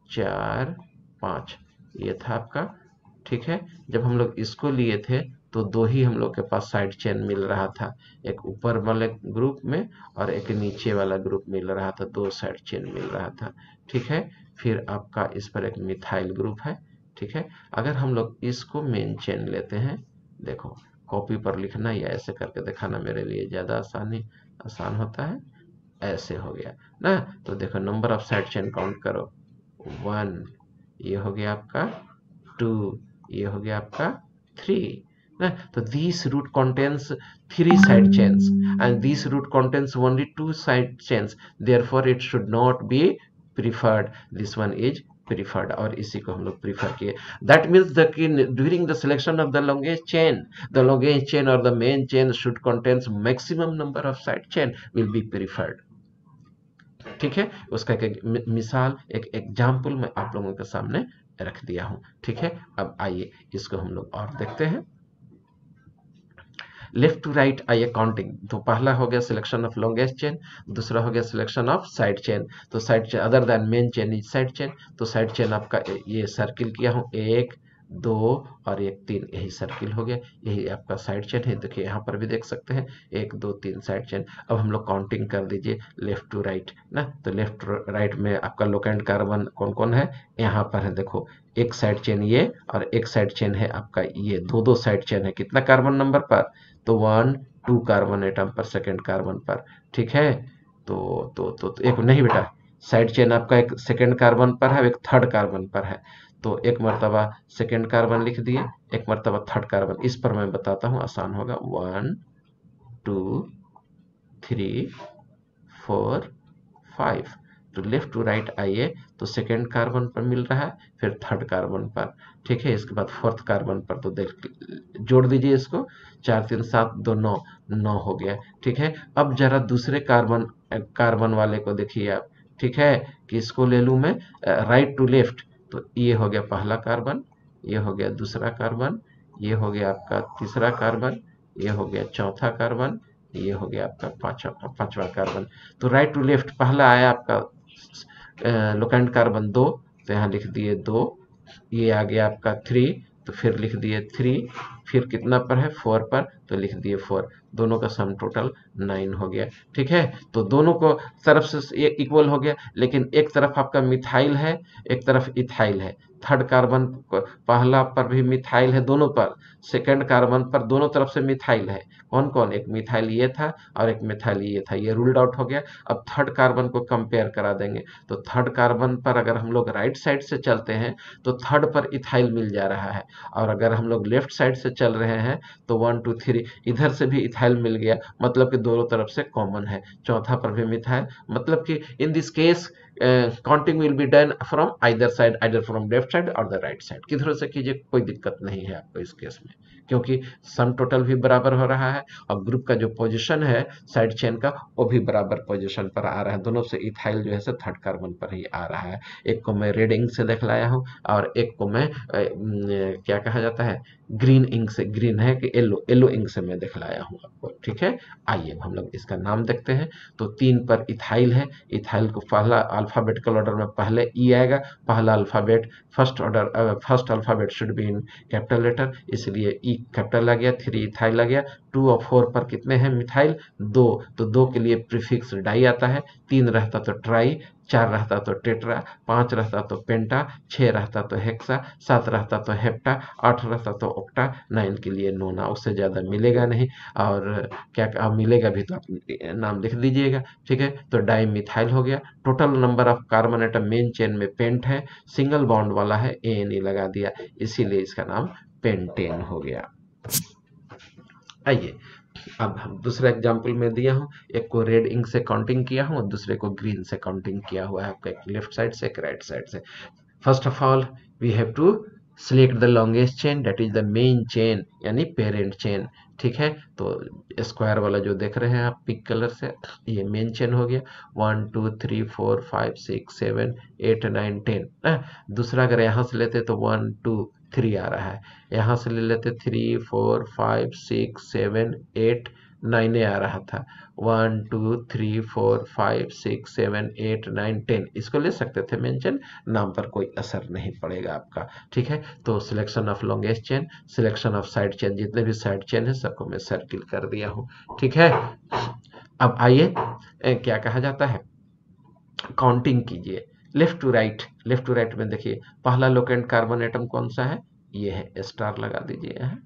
4 5 ये था आपका, ठीक है। जब हम लोग इसको लिए थे तो 2 ही हम लोग के पास साइड चेन मिल रहा था, एक ऊपर वाले ग्रुप में और एक नीचे वाला ग्रुप मिल रहा था, 2 साइड चेन मिल रहा था, ठीक है। फिर आपका इस पर एक मिथाइल ग्रुप है, ठीक है। अगर हम लोग इसको मेन चेन लेते हैं, देखो कॉपी पर लिखना या ऐसे करके दिखाना मेरे लिए ज़्यादा आसान होता है। ऐसे हो गया ना। तो देखो number of side chain count करो, 1 ये हो गया आपका, 2 ये हो गया आपका, 3 ना। तो this root contains 3 side chains and this root contains only 2 side chains, therefore it should not be preferred, this one is preferred, और इसी को हम लोग प्रीफर किए। That means the during the selection of the longest chain, the longest chain or the main chain should contains maximum number of side chain will be preferred, ठीक है। उसका एक मिसाल, एक एग्जाम्पल मैं आप लोगों के सामने रख दिया हूं, ठीक है। अब आइए इसको हम लोग और देखते हैं। लेफ्ट टू राइट आइए काउंटिंग। तो पहला हो गया सिलेक्शन ऑफ लॉन्गेस्ट चेन, दूसरा हो गया सिलेक्शन ऑफ साइड चेन। तो side chain other than main chain is side chain. तो साइड चेन आपका ये सर्किल किया हूं, 1 2 और 1 3, यही सर्किल हो गया, यही आपका साइड चेन है। देखिए यहाँ पर भी देख सकते हैं 1 2 3 साइड चेन। अब हम लोग काउंटिंग कर लीजिए लेफ्ट टू राइट ना। तो लेफ्ट राइट में आपका लोकेंट कार्बन कौन कौन है? यहाँ पर है, देखो एक साइड चेन ये और एक साइड चेन है आपका ये, दो साइड चेन है, कितना कार्बन नंबर पर? तो 1 2 कार्बन एटम पर सेकेंड कार्बन पर, ठीक है। तो एक नहीं बेटा, साइड चेन आपका एक सेकेंड कार्बन पर है, एक थर्ड कार्बन पर है। तो एक मर्तबा सेकेंड कार्बन लिख दिए, एक मर्तबा थर्ड कार्बन। इस पर मैं बताता हूँ, आसान होगा। 1 2 3 4 5, तो लेफ्ट टू राइट आइए तो सेकेंड कार्बन पर मिल रहा है, फिर थर्ड कार्बन पर, ठीक है। इसके बाद फोर्थ कार्बन पर, तो देख जोड़ दीजिए इसको, 4 3 7 2 9, 9 हो गया, ठीक है। अब जरा दूसरे कार्बन वाले को देखिए आप, ठीक है, कि इसको ले लूँ मैं राइट टू लेफ्ट, तो ये हो गया पहला कार्बन, ये हो गया दूसरा कार्बन, ये हो गया आपका तीसरा कार्बन, ये हो गया चौथा कार्बन, ये हो गया आपका पांचवा कार्बन। तो राइट टू लेफ्ट पहला आया आपका लोकेंट कार्बन 2, तो यहाँ लिख दिए 2, ये आ गया आपका 3, तो फिर लिख दिए 3, फिर कितना पर है 4 पर, तो लिख दिए 4, दोनों का सम टोटल 9 हो गया, ठीक है। तो दोनों को तरफ से इक्वल हो गया, लेकिन एक तरफ आपका मिथाइल है, एक तरफ इथाइल है। थर्ड कार्बन पहला पर भी मिथाइल है दोनों पर, सेकंड कार्बन पर दोनों तरफ से मिथाइल है। कौन कौन, एक मिथाइल ये था और एक मिथाइल ये था, ये रूल्ड आउट हो गया। अब थर्ड कार्बन को कंपेयर करा देंगे, तो थर्ड कार्बन पर अगर हम लोग राइट साइड से चलते हैं तो थर्ड पर इथाइल मिल जा रहा है, और अगर हम लोग लेफ्ट साइड से चल रहे हैं तो 1 2 3 इधर से भी इथाइल मिल गया, मतलब कि दोनों तरफ से कॉमन है। चौथा पर भी मिथाइल, मतलब कि in this case counting will be done from either side, either from left side और द राइट साइड, किधर से कीजिए कोई दिक्कत नहीं है आपको इस केस में, क्योंकि सम टोटल भी बराबर हो रहा है और ग्रुप का जो पोजीशन है साइड चेन का वो भी बराबर पोजीशन पर आ रहा है। दोनों से इथाइल जो है से थर्ड कार्बन पर ही आ रहा है। एक को मैं रेड इंक से दिखलाया हूँ और एक को मैं क्या कहा जाता है ग्रीन इंक से, ग्रीन है कि येलो इंक से मैं दिखलाया हूँ आपको, ठीक है। आइए हम लोग इसका नाम देखते हैं। तो 3 पर इथाइल है, इथाइल को पहला अल्फाबेटिकल ऑर्डर में पहले ई आएगा, पहला alphabet first alphabet should be in capital letter, इसलिए ई कैपिटल आ गया, 3 इथाइल आ गया। 2 और 4 पर कितने हैं मिथाइल, 2, तो 2 के लिए प्रीफिक्स डाई आता है, 3 रहता तो ट्राई, 4 रहता तो टेट्रा, 5 रहता तो पेंटा, 6 रहता तो हेक्सा, 7 रहता तो हेप्टा, 8 रहता तो ऑक्टा, 9 के लिए नोना, उससे ज़्यादा मिलेगा नहीं। और क्या मिलेगा भी तो आप नाम लिख दीजिएगा, ठीक है। तो डाई मिथाइल हो गया। Total number of carbon atom main chain में पेंट है, सिंगल बॉन्ड वाला है, ANE लगा दिया, इसीलिए इसका नाम पेंटेन हो गया। आइए अब हम दूसरा एग्जाम्पल में दिया हूँ, एक को रेड इंक से काउंटिंग किया हूँ और दूसरे को ग्रीन से काउंटिंग किया हुआ है आपका, एक लेफ्ट साइड से एक राइट साइड से। First of all we have to select the longest chain, that is the main chain यानी पेरेंट चेन, ठीक है। तो स्क्वायर वाला जो देख रहे हैं आप पिंक कलर से, ये मेन चेन हो गया। 1 2 3 4 5 6 7 8 9 10। दूसरा अगर यहाँ से लेते तो 1 2 3 आ रहा है, यहाँ से ले लेते 3 4 5 6 7 8 9 आ रहा था। 1 2 3 4 5 6 7 8 9 10 इसको ले सकते थे मेंशन, नाम पर कोई असर नहीं पड़ेगा आपका, ठीक है। तो selection of longest chain, selection of side chain, जितने भी साइड चेन है सबको मैं सर्किल कर दिया हूँ, ठीक है। अब आइए क्या कहा जाता है, काउंटिंग कीजिए left to right. Left to right में देखिए पहला लोकेंट कार्बन एटम कौन सा है, ये है, स्टार लगा दीजिए, यहाँ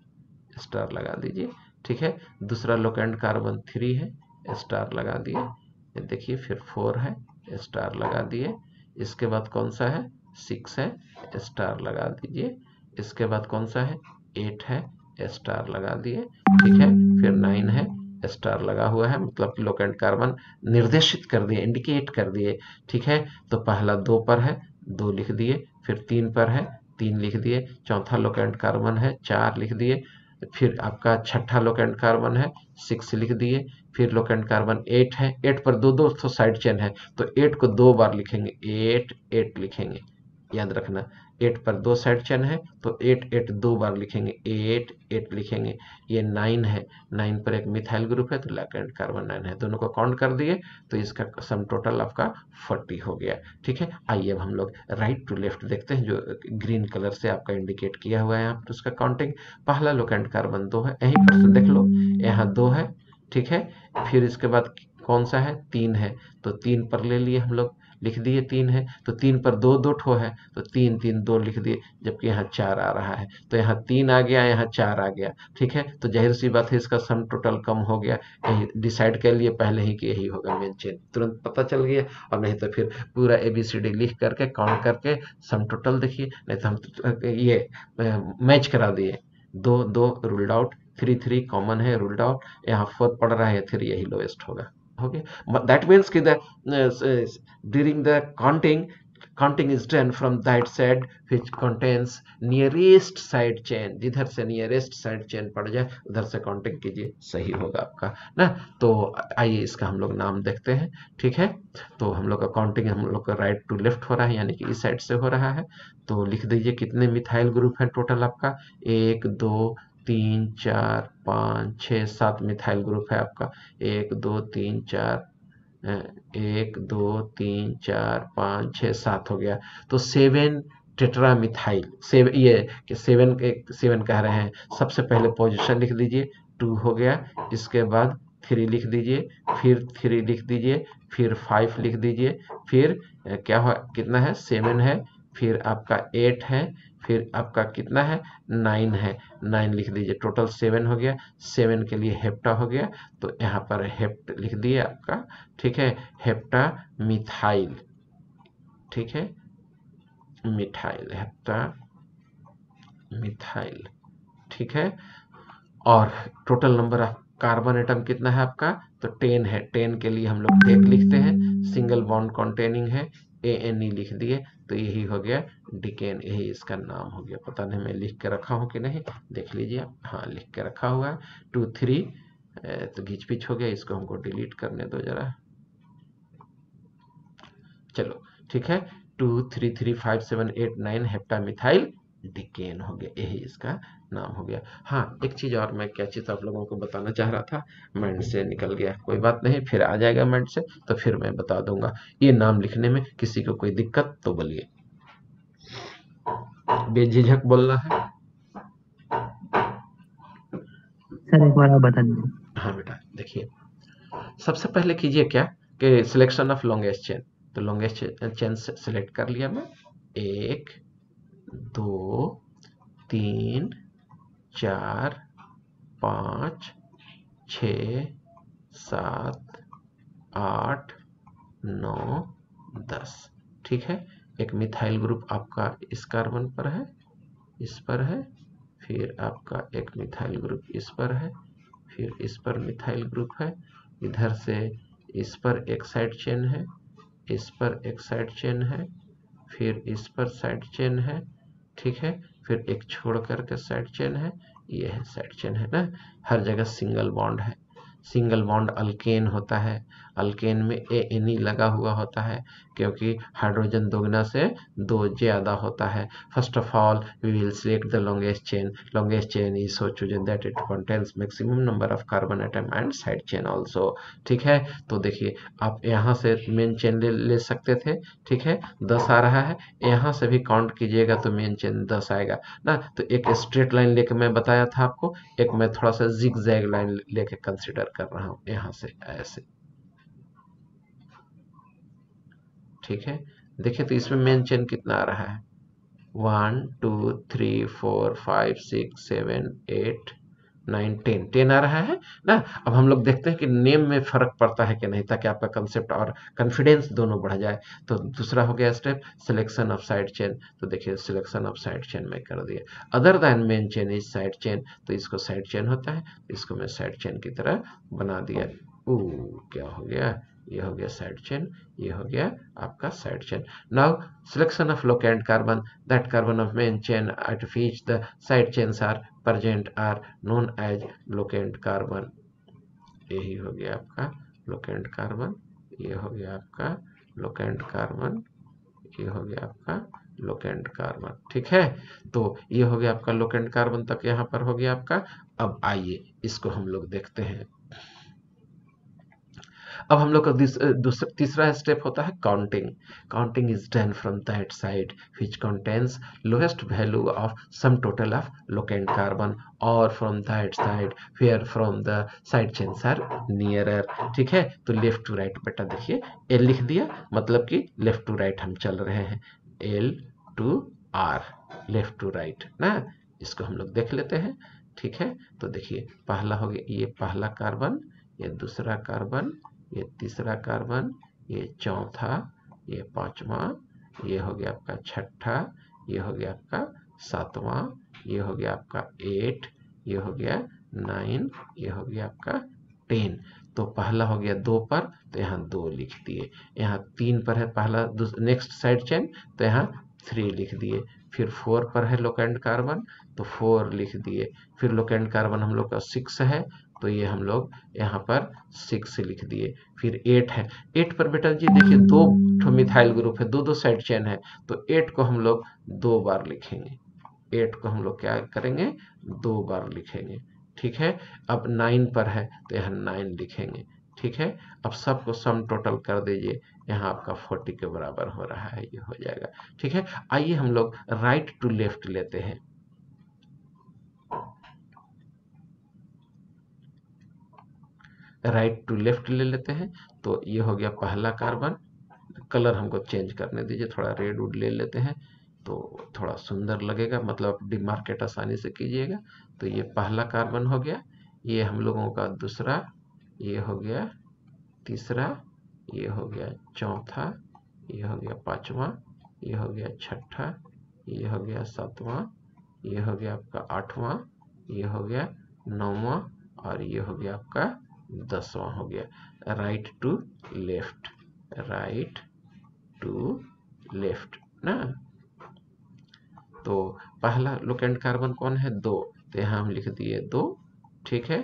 स्टार लगा दीजिए, ठीक है। दूसरा लोकेंट कार्बन 3 है, स्टार लगा दिए, ये देखिए। फिर 4 है, स्टार लगा दिए। इसके बाद कौन सा है, 6 है, स्टार लगा दीजिए। इसके बाद कौन सा है, 8 है, स्टार लगा दिए, ठीक है। फिर 9 है, स्टार लगा हुआ है, मतलब कि लोकेंट कार्बन निर्देशित कर दिए, इंडिकेट कर दिए, ठीक है। तो पहला 2 पर है, 2 लिख दिए। फिर 3 पर है, 3 लिख दिए। चौथा लोकेंट कार्बन है, 4 लिख दिए। फिर आपका छठा लोकेंट कार्बन है, 6 लिख दिए। फिर लोकेंट कार्बन 8 है, 8 पर दो दो तो साइड चेन है, तो 8 को 2 बार लिखेंगे, 8 8 लिखेंगे, याद रखना। 8 पर 2 साइड चेन है तो 8 8 2 बार लिखेंगे, 8 8 लिखेंगे। ये 9 है, 9 पर एक मिथाइल ग्रुप है तो लोकेंट कार्बन 9 है, दोनों को काउंट कर दिए तो इसका सम टोटल आपका 40 हो गया, ठीक है। आइए अब हम लोग राइट टू लेफ्ट देखते हैं, जो ग्रीन कलर से आपका इंडिकेट किया हुआ है यहाँ पर उसका काउंटिंग। पहला लोकेंट कार्बन 2 है, यहीं पर से देख लो, यहाँ 2 है, ठीक है। फिर इसके बाद कौन सा है, 3 है, तो 3 पर ले लिए हम लोग, लिख दिए 3 है। तो 3 पर 2 2 ठो है, तो 3 3 2 लिख दिए, जबकि यहाँ 4 आ रहा है, तो यहाँ 3 आ गया, यहाँ 4 आ गया, ठीक है। तो जाहिर सी बात है इसका सम टोटल कम हो गया, यही डिसाइड कर लिए पहले ही कि यही होगा मेन चेन, तुरंत पता चल गया। और नहीं तो फिर पूरा ABCD लिख करके काउंट करके सम टोटल देखिए, नहीं तो हम ये मैच करा दिए, 2 2 रूल्ड आउट, 3 3 कॉमन है रूल्ड आउट, यहाँ 4 पड़ रहा है, 3 यही लोएस्ट होगा, Okay, that means कि during the counting is done from that side which contains nearest side chain, जिधर से nearest side chain पड़ जाए उधर से काउंटिंग कीजिए, सही होगा आपका ना। तो आइए इसका हम लोग नाम देखते हैं। ठीक है, तो हम लोग का काउंटिंग हम लोग का राइट टू लेफ्ट हो रहा है, यानी कि इस साइड से हो रहा है। तो लिख दीजिए कितने मिथाइल ग्रुप है टोटल आपका, 1 2 3 4 5 6 7 मिथाइल ग्रुप है आपका। 1 2 3 4 1 2 3 4 5 6 7 हो गया। तो 7 टेट्रा मिथाइल, सेव ये कि 7 कह रहे हैं, सबसे पहले पोजीशन लिख दीजिए, 2 हो गया। इसके बाद 3 लिख दीजिए, फिर 3 लिख दीजिए, फिर 5 लिख दीजिए, फिर क्या हो कितना है 7 है, फिर आपका 8 है, फिर आपका कितना है 9 है, 9 लिख दीजिए। टोटल 7 हो गया। 7 के लिए हेप्टा हो गया, तो यहाँ पर हेप्ट लिख दिए आपका। ठीक है, हेप्टा मिथाइल। ठीक है, मिथाइल, हेप्टा मिथाइल। ठीक है, और total number of carbon atom कितना है आपका, तो 10 है। 10 के लिए हम लोग टेक लिखते हैं, सिंगल बॉन्ड कॉन्टेनिंग है, ANE लिख दिए, तो यही हो गया डिकेन, यही इसका नाम हो गया। पता नहीं मैं लिख के रखा हूँ कि नहीं, देख लीजिए आप। हाँ, लिख के रखा हुआ है। 2 3 तो घिच पिच हो गया, इसको हमको डिलीट करने दो जरा। चलो ठीक है, 2 3 3 5 7 8 9 हेप्टा मिथाइल डिकेन हो गया, यही इसका नाम हो गया। हाँ, एक चीज और मैं क्या चीज आप लोगों को बताना चाह रहा था, माइंड से निकल गया, कोई बात नहीं, फिर आ जाएगा माइंड से, तो फिर मैं बता दूंगा। ये नाम लिखने में किसी को कोई दिक्कत तो बोलिए, बेझिझक बोलना है। सर एक बार आप बता दीजिए। हाँ बेटा, देखिए सबसे पहले कीजिए क्या कि सिलेक्शन ऑफ लॉन्गेस्ट चेन, तो लॉन्गेस्ट चेन सेलेक्ट कर लिया मैं। 1 2 3 4 5 6 7 8 9 10। ठीक है, एक मिथाइल ग्रुप आपका इस कार्बन पर है, इस पर है, फिर आपका एक मिथाइल ग्रुप इस पर है, फिर इस पर मिथाइल ग्रुप है, इधर से इस पर एक साइड चेन है, इस पर एक साइड चेन है, फिर इस पर साइड चेन है। ठीक है, फिर एक छोड़ करके साइड चेन है, ये है साइड चेन है ना। हर जगह सिंगल बॉन्ड है। सिंगल बॉन्ड अल्केन होता है, अल्केन में ANE लगा हुआ होता है, क्योंकि हाइड्रोजन दोगुना से 2 ज्यादा होता है। First of all we will select the longest chain, longest chain is so chosen that it contains maximum number of carbon atom and side chain also. ठीक है, तो देखिए आप यहाँ से मेन चेन ले सकते थे। ठीक है, 10 आ रहा है, यहाँ से भी काउंट कीजिएगा तो मेन चेन 10 आएगा ना। तो एक स्ट्रेट लाइन लेके मैं बताया था आपको, एक मैं थोड़ा सा जिग जैग लाइन लेके कंसिडर कर रहा हूँ, यहाँ से ऐसे। ठीक है, देखिए तो इसमें मेन चेन कितना आ रहा है, 1 2 3 4 5 6 7 8 9 10, 10 आ रहा है ना। अब हम लोग देखते हैं कि नेम में फर्क पड़ता है कि नहीं, ताकि आपका कंसेप्ट और कॉन्फिडेंस दोनों बढ़ जाए। तो दूसरा हो गया step selection of side chain, तो देखिए सिलेक्शन ऑफ साइड चेन में कर दिया। Other than main chain is side chain, तो इसको साइड चेन होता है, इसको मैं साइड चेन की तरह बना दिया। क्या हो गया, ये हो गया साइड चेन, ये हो गया आपका side chain. Now selection of locant carbon, that carbon of main chain at which the side chains are present are known as locant carbon। यही हो गया आपका locant carbon, ये हो गया आपका locant carbon, ये हो गया आपका locant carbon। ठीक है, तो ये हो गया आपका locant carbon तक, यहाँ पर हो गया आपका। अब आइए इसको हम लोग देखते हैं। अब हम लोग का तीसरा स्टेप होता है counting. Counting is done from that side which contains lowest value of sum total of locant carbon, और from that side where from the side chains are nearer. ठीक है, तो लेफ्ट टू राइट बेटा देखिए, L लिख दिया, मतलब कि लेफ्ट टू राइट हम चल रहे हैं, L to R, left to right ना। इसको हम लोग देख लेते हैं। ठीक है, तो देखिए पहला हो गया, ये पहला कार्बन, ये दूसरा कार्बन, ये तीसरा कार्बन, ये चौथा, ये पांचवा, ये हो गया आपका छठा, ये हो गया आपका सातवां, ये हो गया आपका 8, ये हो गया 9, ये हो गया आपका 10। तो पहला हो गया 2 पर, तो यहाँ 2 लिख दिए। यहाँ 3 पर है पहला नेक्स्ट साइड चेन, तो यहाँ 3 लिख दिए। फिर 4 पर है लोकेंड कार्बन, तो 4 लिख दिए। फिर लोकेंड कार्बन हम लोग का 6 है, तो ये हम लोग यहाँ पर 6 लिख दिए। फिर 8 है, 8 पर बेटा जी देखिए 2 मिथाइल ग्रुप है, 2 साइड चेन है, तो 8 को हम लोग 2 बार लिखेंगे। 8 को हम लोग क्या करेंगे, 2 बार लिखेंगे। ठीक है, अब 9 पर है, तो यहाँ 9 लिखेंगे। ठीक है, अब सबको सम टोटल कर दीजिए, यहाँ आपका 40 के बराबर हो रहा है, ये हो जाएगा। ठीक है, आइए हम लोग राइट टू लेफ्ट लेते हैं। राइट टू लेफ्ट ले लेते हैं, तो ये हो गया पहला कार्बन। कलर हमको चेंज करने दीजिए, थोड़ा रेड वुड ले लेते हैं तो थोड़ा सुंदर लगेगा, मतलब डिमार्केट आसानी से कीजिएगा। तो ये पहला कार्बन हो गया, ये हम लोगों का दूसरा, ये हो गया तीसरा, ये हो गया चौथा, ये हो गया पांचवा, ये हो गया छठा, ये हो गया सातवां, ये हो गया आपका आठवां, ये हो गया नौवां, और ये हो गया आपका 10वां हो गया। Right to left, right to left ना। तो पहला लोकेंड कार्बन कौन है, 2, तो यहाँ हम लिख दिए 2। ठीक है,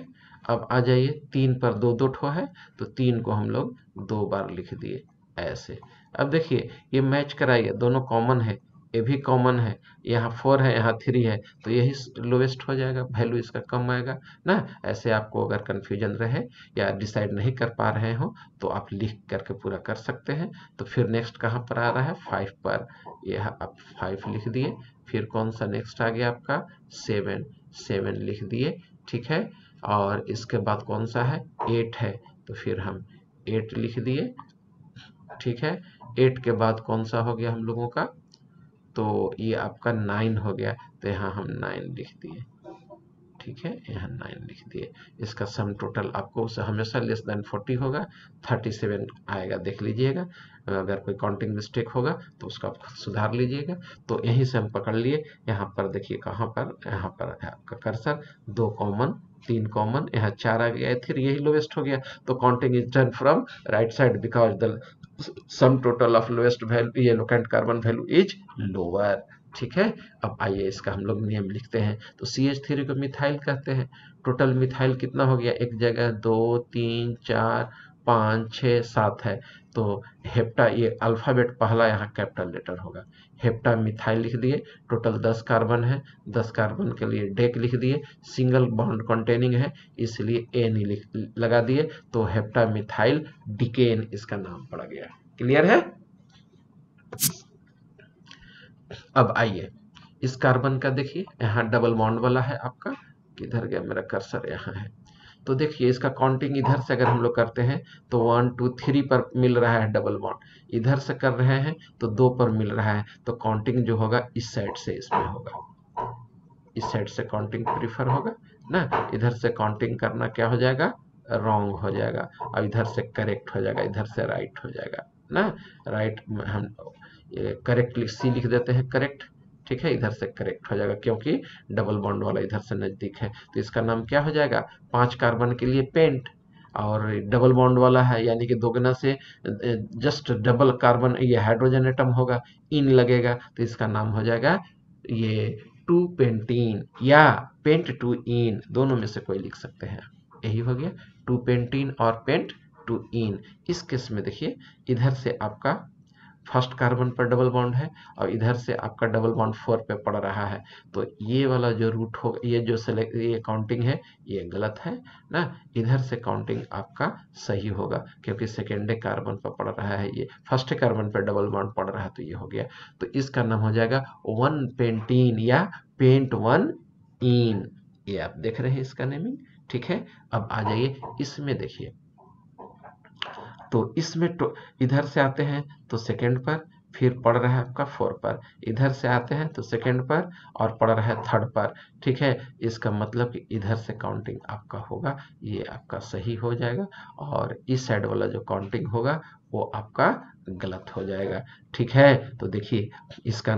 अब आ जाइए 3 पर 2 ठो है, तो 3 को हम लोग 2 बार लिख दिए ऐसे। अब देखिए ये मैच कराइए, दोनों कॉमन है, ये भी कॉमन है, यहाँ 4 है यहाँ 3 है, तो यही लोवेस्ट हो जाएगा, वैल्यू इसका कम आएगा ना। ऐसे आपको अगर कन्फ्यूजन रहे या डिसाइड नहीं कर पा रहे हो तो आप लिख करके पूरा कर सकते हैं। तो फिर नेक्स्ट कहाँ पर आ रहा है, 5 पर, यह आप 5 लिख दिए। फिर कौन सा नेक्स्ट आ गया आपका, 7 लिख दिए। ठीक है, और इसके बाद कौन सा है, 8 है, तो फिर हम 8 लिख दिए। ठीक है, 8 के बाद कौन सा हो गया हम लोगों का, तो ये आपका 9 हो गया, तो यहाँ हम 9 लिख दिए। ठीक है, यहाँ 9 लिख दिए। इसका सम टोटल आपको हमेशा लेस देन 40 होगा, 37 आएगा, देख लीजिएगा। अगर कोई काउंटिंग मिस्टेक होगा तो उसको आप खुद सुधार लीजिएगा। तो यहीं से हम पकड़ लिए, यहाँ पर देखिए कहाँ पर, यहाँ पर है आपका कर्सर, 2 कॉमन 3 कॉमन, यहाँ 4 आ गया, फिर यही लोवेस्ट हो गया। तो counting is done from right side because the sum total of lowest value, ये locant carbon value is lower. ठीक है, अब आइए इसका हम लोग नियम लिखते हैं। तो CH3 को मिथाइल कहते हैं। टोटल मिथाइल कितना हो गया, एक जगह 2 3 4 5 6 7 है, तो हेप्टा, ये अल्फाबेट पहला यहाँ कैपिटल लेटर होगा, हेप्टा मिथाइल लिख दिए। टोटल 10 कार्बन है, 10 कार्बन के लिए डेक लिख दिए, सिंगल बॉन्ड कंटेनिंग है इसलिए ए नहीं लिख लगा दिए, तो हेप्टा मिथाइल डिकेन इसका नाम पड़ गया। क्लियर है। अब आइए इस कार्बन का देखिए, यहाँ डबल बॉन्ड वाला है आपका, किधर गया मेरा कर्सर, यहाँ है। तो देखिए इसका काउंटिंग इधर से अगर हम लोग करते हैं तो 1 2 3 पर मिल रहा है डबल बॉन्ड, इधर से कर रहे हैं तो 2 पर मिल रहा है, तो काउंटिंग जो होगा इस साइड से इसमें होगा, इस साइड से काउंटिंग प्रीफर होगा ना। इधर से काउंटिंग करना क्या हो जाएगा, रॉन्ग हो जाएगा, और इधर से करेक्ट हो जाएगा, इधर से राइट हो जाएगा ना। राइट हम करेक्ट सी लिख देते हैं, करेक्ट। ठीक है, इधर से करेक्ट हो जाएगा क्योंकि डबल बॉन्ड वाला इधर से नजदीक है, तो इसका नाम क्या हो जाएगा, 5 कार्बन के लिए पेंट, और डबल बॉन्ड वाला है यानी कि दोगुना से जस्ट डबल कार्बन, ये हाइड्रोजन एटम होगा, इन लगेगा, तो इसका नाम हो जाएगा ये 2 पेंटीन या पेंट 2 इन, दोनों में से कोई लिख सकते हैं। यही हो गया 2 पेंटीन और पेंट 2 इन। इस केस में देखिए इधर से आपका फर्स्ट कार्बन पर डबल बॉन्ड है और इधर से आपका डबल बॉन्ड 4 पे पड़ रहा है, तो ये वाला जो रूट हो, ये जो सेलेक्ट, ये काउंटिंग है ये गलत है ना। इधर से काउंटिंग आपका सही होगा क्योंकि सेकेंडे कार्बन पर पड़ रहा है, ये फर्स्ट कार्बन पर डबल बॉन्ड पड़ रहा है, तो ये हो गया। तो इसका नाम हो जाएगा 1 पेंटीन या पेंट 1 इन, ये आप देख रहे हैं इसका नेमिंग। ठीक है, अब आ जाइए इसमें देखिए, तो इसमें इधर से आते हैं तो सेकंड पर, फिर पड़ रहा है आपका 4 पर, इधर से आते हैं तो सेकंड पर और पड़ रहा है थर्ड पर। ठीक है, इसका मतलब कि इधर से काउंटिंग आपका होगा, ये आपका सही हो जाएगा, और इस साइड वाला जो काउंटिंग होगा वो आपका गलत हो जाएगा। ठीक है, तो देखिए इसका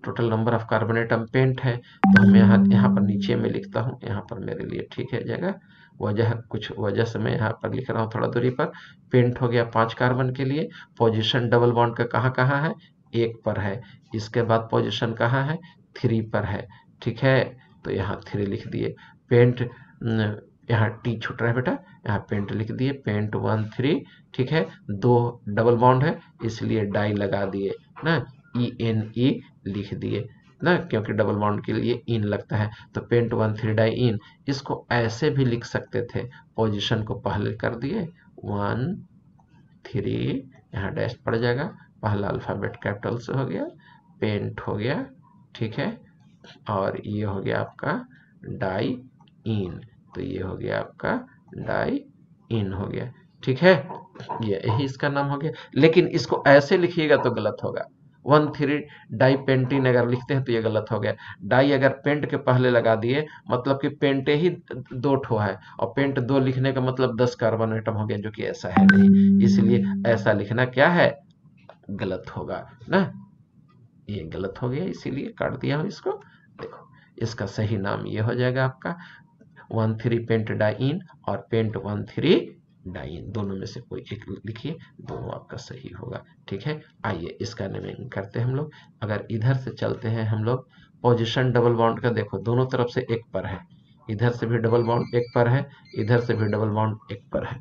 टोटल नंबर ऑफ कार्बोनेट पेंट है, तो मैं यहाँ पर नीचे में लिखता हूँ, यहाँ पर मेरे लिए ठीक है जाएगा वजह कुछ वजह से मैं यहाँ पर लिख रहा हूँ थोड़ा दूरी पर। पेंट हो गया 5 कार्बन के लिए। पोजीशन डबल बॉन्ड का कहाँ कहाँ है, 1 पर है। इसके बाद पोजीशन कहाँ है, 3 पर है। ठीक है, तो यहाँ 3 लिख दिए। पेंट यहाँ टी छूट रहा है बेटा, यहाँ पेंट लिख दिए, पेंट 1 3। ठीक है, 2 डबल बॉन्ड है इसलिए डाई लगा दिए ना, ENE लिख दिए ना, क्योंकि डबल बॉन्ड के लिए इन लगता है। तो पेंट 1 3 डाई इन। इसको ऐसे भी लिख सकते थे, पोजीशन को पहले कर दिए 1 3, यहाँ डैश पड़ जाएगा, पहला अल्फाबेट कैपिटल से हो गया, पेंट हो गया। ठीक है, और ये हो गया आपका डाई इन, तो ये हो गया आपका डाई इन हो गया। ठीक है, ये यही इसका नाम हो गया। लेकिन इसको ऐसे लिखिएगा तो गलत होगा। 1 3 डाई पेंटीन अगर लिखते हैं तो ये गलत हो गया। डाई अगर पेंट के पहले लगा दिए मतलब कि पेंटे ही 2 ठो है, और पेंट 2 लिखने का मतलब 10 कार्बन एटम हो गया, जो कि ऐसा है नहीं। इसलिए ऐसा लिखना क्या है, गलत होगा ना, ये गलत हो गया, इसीलिए काट दिया हूं इसको। देखो इसका सही नाम ये हो जाएगा आपका 1 3 पेंट डाइन और पेंट 1 3 डाइन, दोनों में से कोई एक लिखिए, दोनों आपका सही होगा। ठीक है, आइए इसका नेमिंग करते हैं हम लोग। अगर इधर से चलते हैं हम लोग, पोजीशन डबल बॉन्ड का देखो दोनों तरफ से 1 पर है, इधर से भी डबल बॉन्ड 1 पर है, इधर से भी डबल बॉन्ड 1 पर है।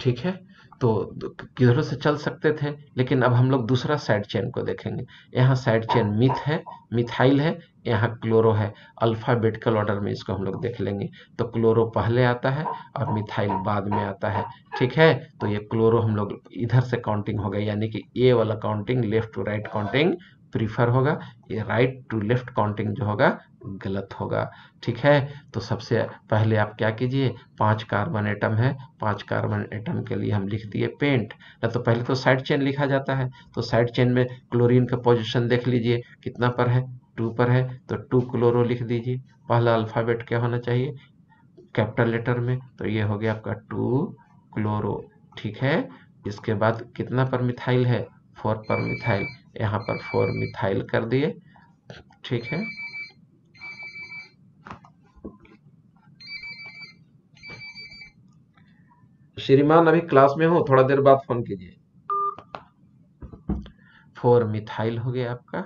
ठीक है, तो किधरों से चल सकते थे, लेकिन अब हम लोग दूसरा साइड चेन को देखेंगे। यहाँ साइड चेन मिथ है, मिथाइल है, यहाँ क्लोरो है। अल्फाबेटिकल ऑर्डर में इसको हम लोग देख लेंगे। तो क्लोरो पहले आता है और मिथाइल बाद में आता है। ठीक है, तो ये क्लोरो हम लोग इधर से काउंटिंग हो गई, यानी कि ए वाला counting left to right counting prefer होगा, ये राइट टू लेफ्ट काउंटिंग जो होगा गलत होगा। ठीक है, तो सबसे पहले आप क्या कीजिए, 5 कार्बन एटम है, 5 कार्बन एटम के लिए हम लिख दिए पेंट। ना तो पहले तो साइड चेन लिखा जाता है, तो साइड चेन में क्लोरीन का पोजीशन देख लीजिए कितना पर है, 2 पर है, तो 2 क्लोरो लिख दीजिए। पहला अल्फाबेट क्या होना चाहिए, कैपिटल लेटर में, तो ये हो गया आपका 2 क्लोरो। ठीक है, इसके बाद कितना पर मिथाइल है, 4 पर मिथाइल, यहाँ पर 4 मिथाइल कर दिए। ठीक है, श्रीमान अभी क्लास में हो, थोड़ा देर बाद फोन कीजिए। 4 मिथाइल हो गया आपका,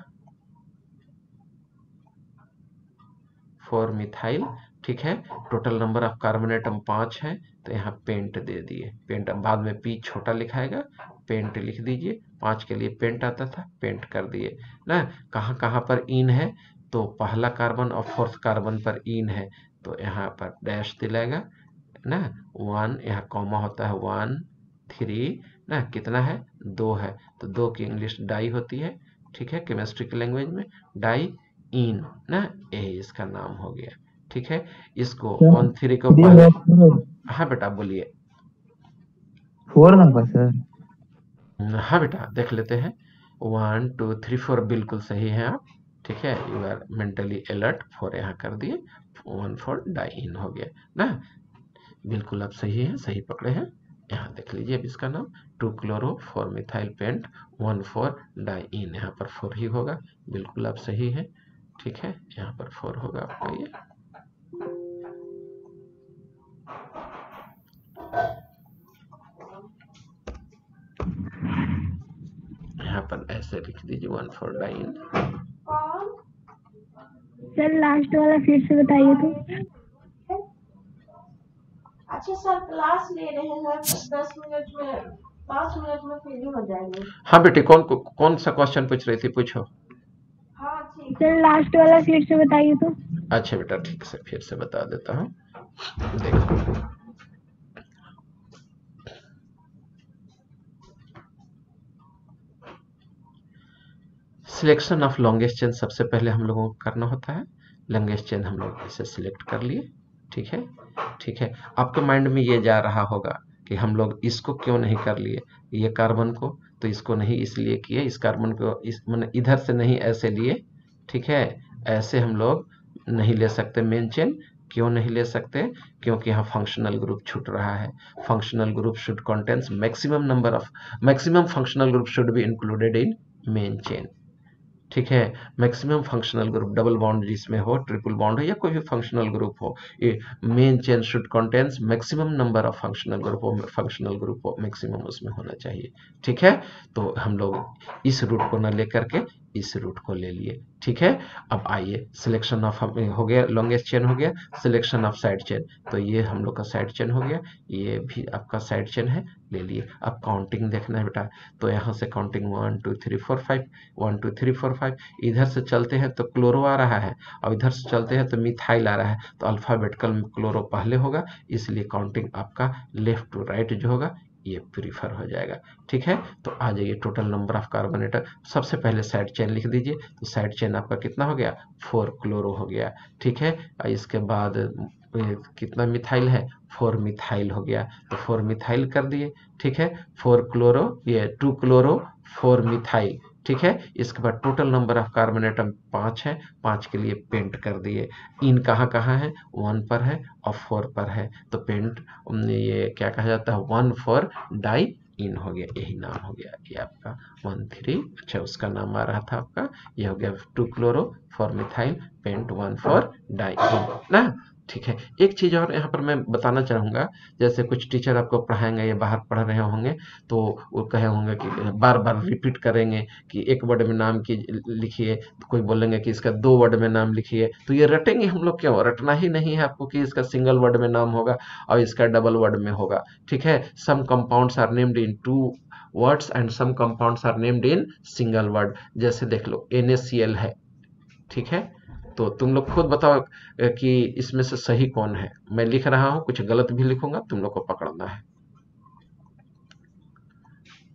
4 मिथाइल। ठीक है, total number of carbon atom 5 है, तो यहाँ पेंट दे दिए। पेंट बाद में पी छोटा लिखाएगा, पेंट लिख दीजिए। 5 के लिए पेंट आता था, पेंट कर दिए ना। कहाँ कहाँ पर इन है, तो पहला कार्बन और 4th कार्बन पर इन है, तो यहाँ पर डैश दिलाएगा ना। 1 यहाँ कॉमा होता है, 1 3 ना, कितना है, 2 है, तो 2 की इंग्लिश डाई होती है। ठीक है, केमिस्ट्री की लैंग्वेज में डाई इन ना, यही इसका नाम हो गया। ठीक है, इसको 1 3 को पहले, हाँ बेटा बोलिए। 4 नंबर सर। हाँ बेटा देख लेते हैं, 1 2 3 4 बिल्कुल सही है आप। ठीक है, यू आर मेंटली अलर्ट। 4 यहाँ कर दिए, 1 4 डाई इन हो गया ना, बिल्कुल आप सही हैं, सही पकड़े हैं। यहाँ देख लीजिए अब इसका नाम 2 क्लोरो 4 मिथाइल पेंट 1 4 डाई इन, यहाँ पर 4 ही होगा, बिल्कुल आप सही हैं। ठीक है, यहाँ पर 4 होगा आपका ये। यहाँ पर ऐसे लिख दीजिए 1 4 डाई इन। सर लास्ट वाला फिर से बताइए तो। अच्छा सर क्लास ले रहे हैं, 10 मिनट में 5 मिनट में फ्री हो जाएंगे। हाँ बेटे, कौन सा क्वेश्चन पूछ रही थी, पूछो। हाँ ठीक। सर लास्ट वाला फिर से बताइए तो। अच्छा बेटा ठीक से फिर से बता देता हूँ, देखो। सिलेक्शन ऑफ लॉन्गेस्ट चेन सबसे पहले हम लोगों को करना होता है। लॉन्गेस्ट चेन हम लोग इसे सिलेक्ट कर लिए। ठीक है, ठीक है, आपके माइंड में ये जा रहा होगा कि हम लोग इसको क्यों नहीं कर लिए, ये कार्बन को, तो इसको नहीं इसलिए किए, इस कार्बन को इस मैंने इधर से नहीं ऐसे लिए। ठीक है, ऐसे हम लोग नहीं ले सकते मेन चेन, क्यों नहीं ले सकते? क्योंकि यहाँ फंक्शनल ग्रुप छूट रहा है। Functional group should contains maximum functional group should be included in main chain. ठीक है, maximum functional group double bond जिसमें हो, ट्रिपल बॉन्ड हो या कोई भी फंक्शनल ग्रुप हो, ये main chain should contains maximum number of functional group हो मैक्सिमम उसमें होना चाहिए। ठीक है, तो हम लोग इस रूट को न लेकर के इस रूट को ले लिए। ठीक है, अब आइए सिलेक्शन ऑफ हो गया, लॉन्गेस्ट चेन हो गया, सिलेक्शन ऑफ साइड चेन, तो ये हम लोग का साइड चेन हो गया, ये भी आपका साइड चेन है, ले लिए। अब काउंटिंग देखना है बेटा, तो यहाँ से काउंटिंग 1 2 3 4 5 1 2 3 4 5, इधर से चलते हैं तो क्लोरो आ रहा है और इधर से चलते हैं तो मिथाइल आ रहा है, तो अल्फाबेटिकल में क्लोरो पहले होगा, इसलिए काउंटिंग आपका लेफ्ट टू राइट जो होगा ये प्रीफर हो जाएगा। ठीक है, तो आ जाइए total number of carbon atom, सबसे पहले साइड चेन लिख दीजिए, तो साइड चेन आपका कितना हो गया? 4 क्लोरो हो गया। ठीक है, इसके बाद कितना मिथाइल है? 4 मिथाइल हो गया, तो 4 मिथाइल कर दिए। ठीक है, 4 क्लोरो, ये 2 क्लोरो 4 मिथाइल। ठीक है, इसके बाद total number of carbon atom 5 है, 5 के लिए पेंट कर दिए। इन कहाँ कहाँ है? 1 पर है और 4 पर है, तो पेंट ये क्या कहा जाता है? 1 4 डाई इन हो गया, यही नाम हो गया ये आपका 1 3। अच्छा, उसका नाम आ रहा था आपका, ये हो गया 2 क्लोरो 4 मिथाइल पेंट 1 4 डाई इन ना। ठीक है, एक चीज और यहाँ पर मैं बताना चाहूंगा, जैसे कुछ टीचर आपको पढ़ाएंगे या बाहर पढ़ रहे होंगे तो वो कहे होंगे कि बार बार रिपीट करेंगे कि एक वर्ड में नाम की लिखिए, तो कोई बोलेंगे कि इसका 2 वर्ड में नाम लिखिए, तो ये रटेंगे हम लोग क्यों? रटना ही नहीं है आपको कि इसका सिंगल वर्ड में नाम होगा और इसका डबल वर्ड में होगा। ठीक है, some compounds are named in 2 words and some compounds are named in single word. जैसे देख लो NaCl है, ठीक है, तो तुम लोग खुद बताओ कि इसमें से सही कौन है। मैं लिख रहा हूं, कुछ गलत भी लिखूंगा, तुम लोग को पकड़ना है।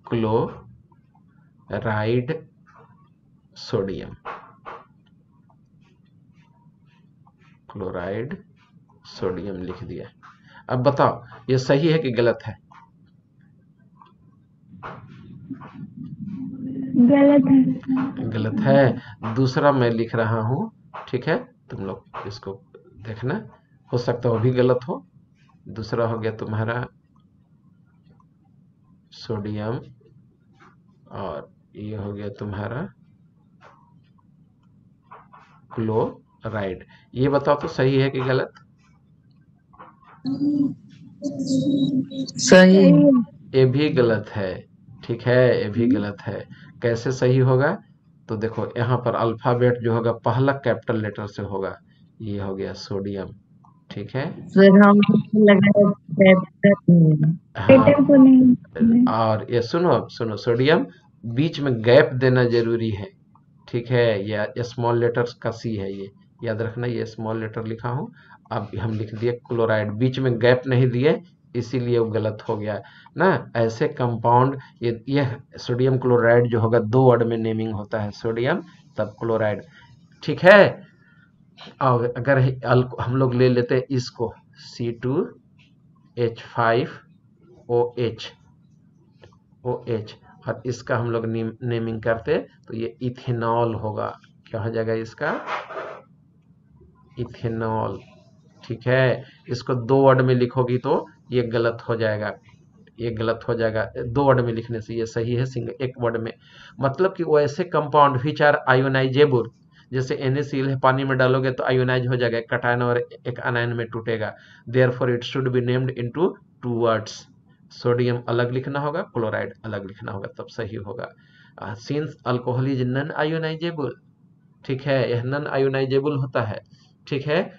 क्लोराइड सोडियम, क्लोराइड सोडियम लिख दिया। अब बताओ ये सही है कि गलत है? गलत है। गलत है। दूसरा मैं लिख रहा हूं, ठीक है, तुम लोग इसको देखना, हो सकता है वो भी गलत हो। दूसरा हो गया तुम्हारा सोडियम और ये हो गया तुम्हारा क्लोराइड। ये बताओ तो सही है कि गलत? सही। ये भी गलत है। ठीक है, ये भी गलत है। कैसे सही होगा? तो देखो यहाँ पर अल्फाबेट जो होगा पहला कैपिटल लेटर से होगा, ये हो गया सोडियम। ठीक है, फिर हम लगाए हाँ, लेटर को नहीं। और ये सुनो सुनो, सोडियम बीच में गैप देना जरूरी है। ठीक है, या स्मॉल लेटर्स का सी है, ये याद रखना, ये स्मॉल लेटर लिखा हूं। अब हम लिख दिए क्लोराइड, बीच में गैप नहीं दिए, इसीलिए वो गलत हो गया ना। ऐसे कंपाउंड, ये सोडियम क्लोराइड जो होगा 2 वर्ड में नेमिंग होता है, सोडियम तब क्लोराइड। ठीक है, और अगर हम लोग ले लेते हैं इसको C2H5OH और इसका हम लोग नेमिंग करते तो ये इथेनॉल होगा। क्या हो जाएगा इसका? इथेनॉल। ठीक है, इसको 2 वर्ड में लिखोगी तो ये गलत हो जाएगा, ये गलत हो जाएगा। 2 वर्ड में लिखने से ये सही है सिंगल एक वर्ड में। मतलब कि वो ऐसे कंपाउंड विच आर आयोनाइजेबल, जैसे NaCl है, पानी में डालोगे तो आयोनाइज हो जाएगा, एक कटायन और एक अनायन में टूटेगा। Therefore it should be named into 2 words. Sodium अलग लिखना होगा, क्लोराइड अलग लिखना होगा, तब सही होगा। Since alcohol is non ionisable, ठीक है, यह नॉन आयोनाइजेबल होता है। ठीक है,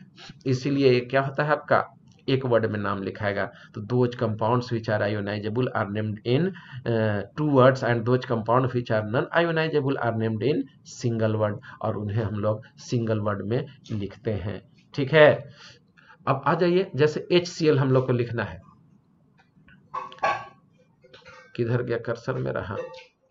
इसीलिए ये क्या होता है आपका, एक वर्ड में नाम लिखाएगा। तो those compounds which are ionisable are named in 2 words and those compound which are non ionisable are named in single word, और उन्हें हम लोग सिंगल वर्ड में लिखते हैं। ठीक है, अब आ जाइए, जैसे HCl हम लोग को लिखना है, किधर गया कर्सर मेरा? हाँ,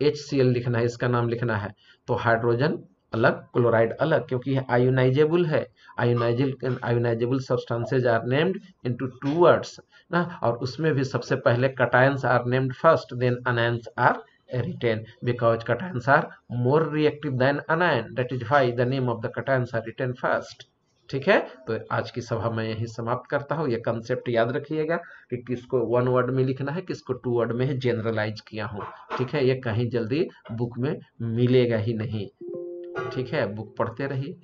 HCl लिखना है, इसका नाम लिखना है, तो हाइड्रोजन अलग क्लोराइड अलग, क्योंकि यह आयोनाइजेबल है। Ionisable substances are named into 2 words ना, और उसमें भी सबसे पहले cations are named first, then anions are written because cations are more reactive than anion, that is why the name of the cations are written first. ठीक है, तो आज की सभा मैं यही समाप्त करता हूँ। ये कंसेप्ट याद रखिएगा कि किसको 1 वर्ड में लिखना है, किसको 2 वर्ड में जनरलाइज किया हूँ। ठीक है, ये कहीं जल्दी बुक में मिलेगा ही नहीं। ठीक है, बुक पढ़ते रहिए।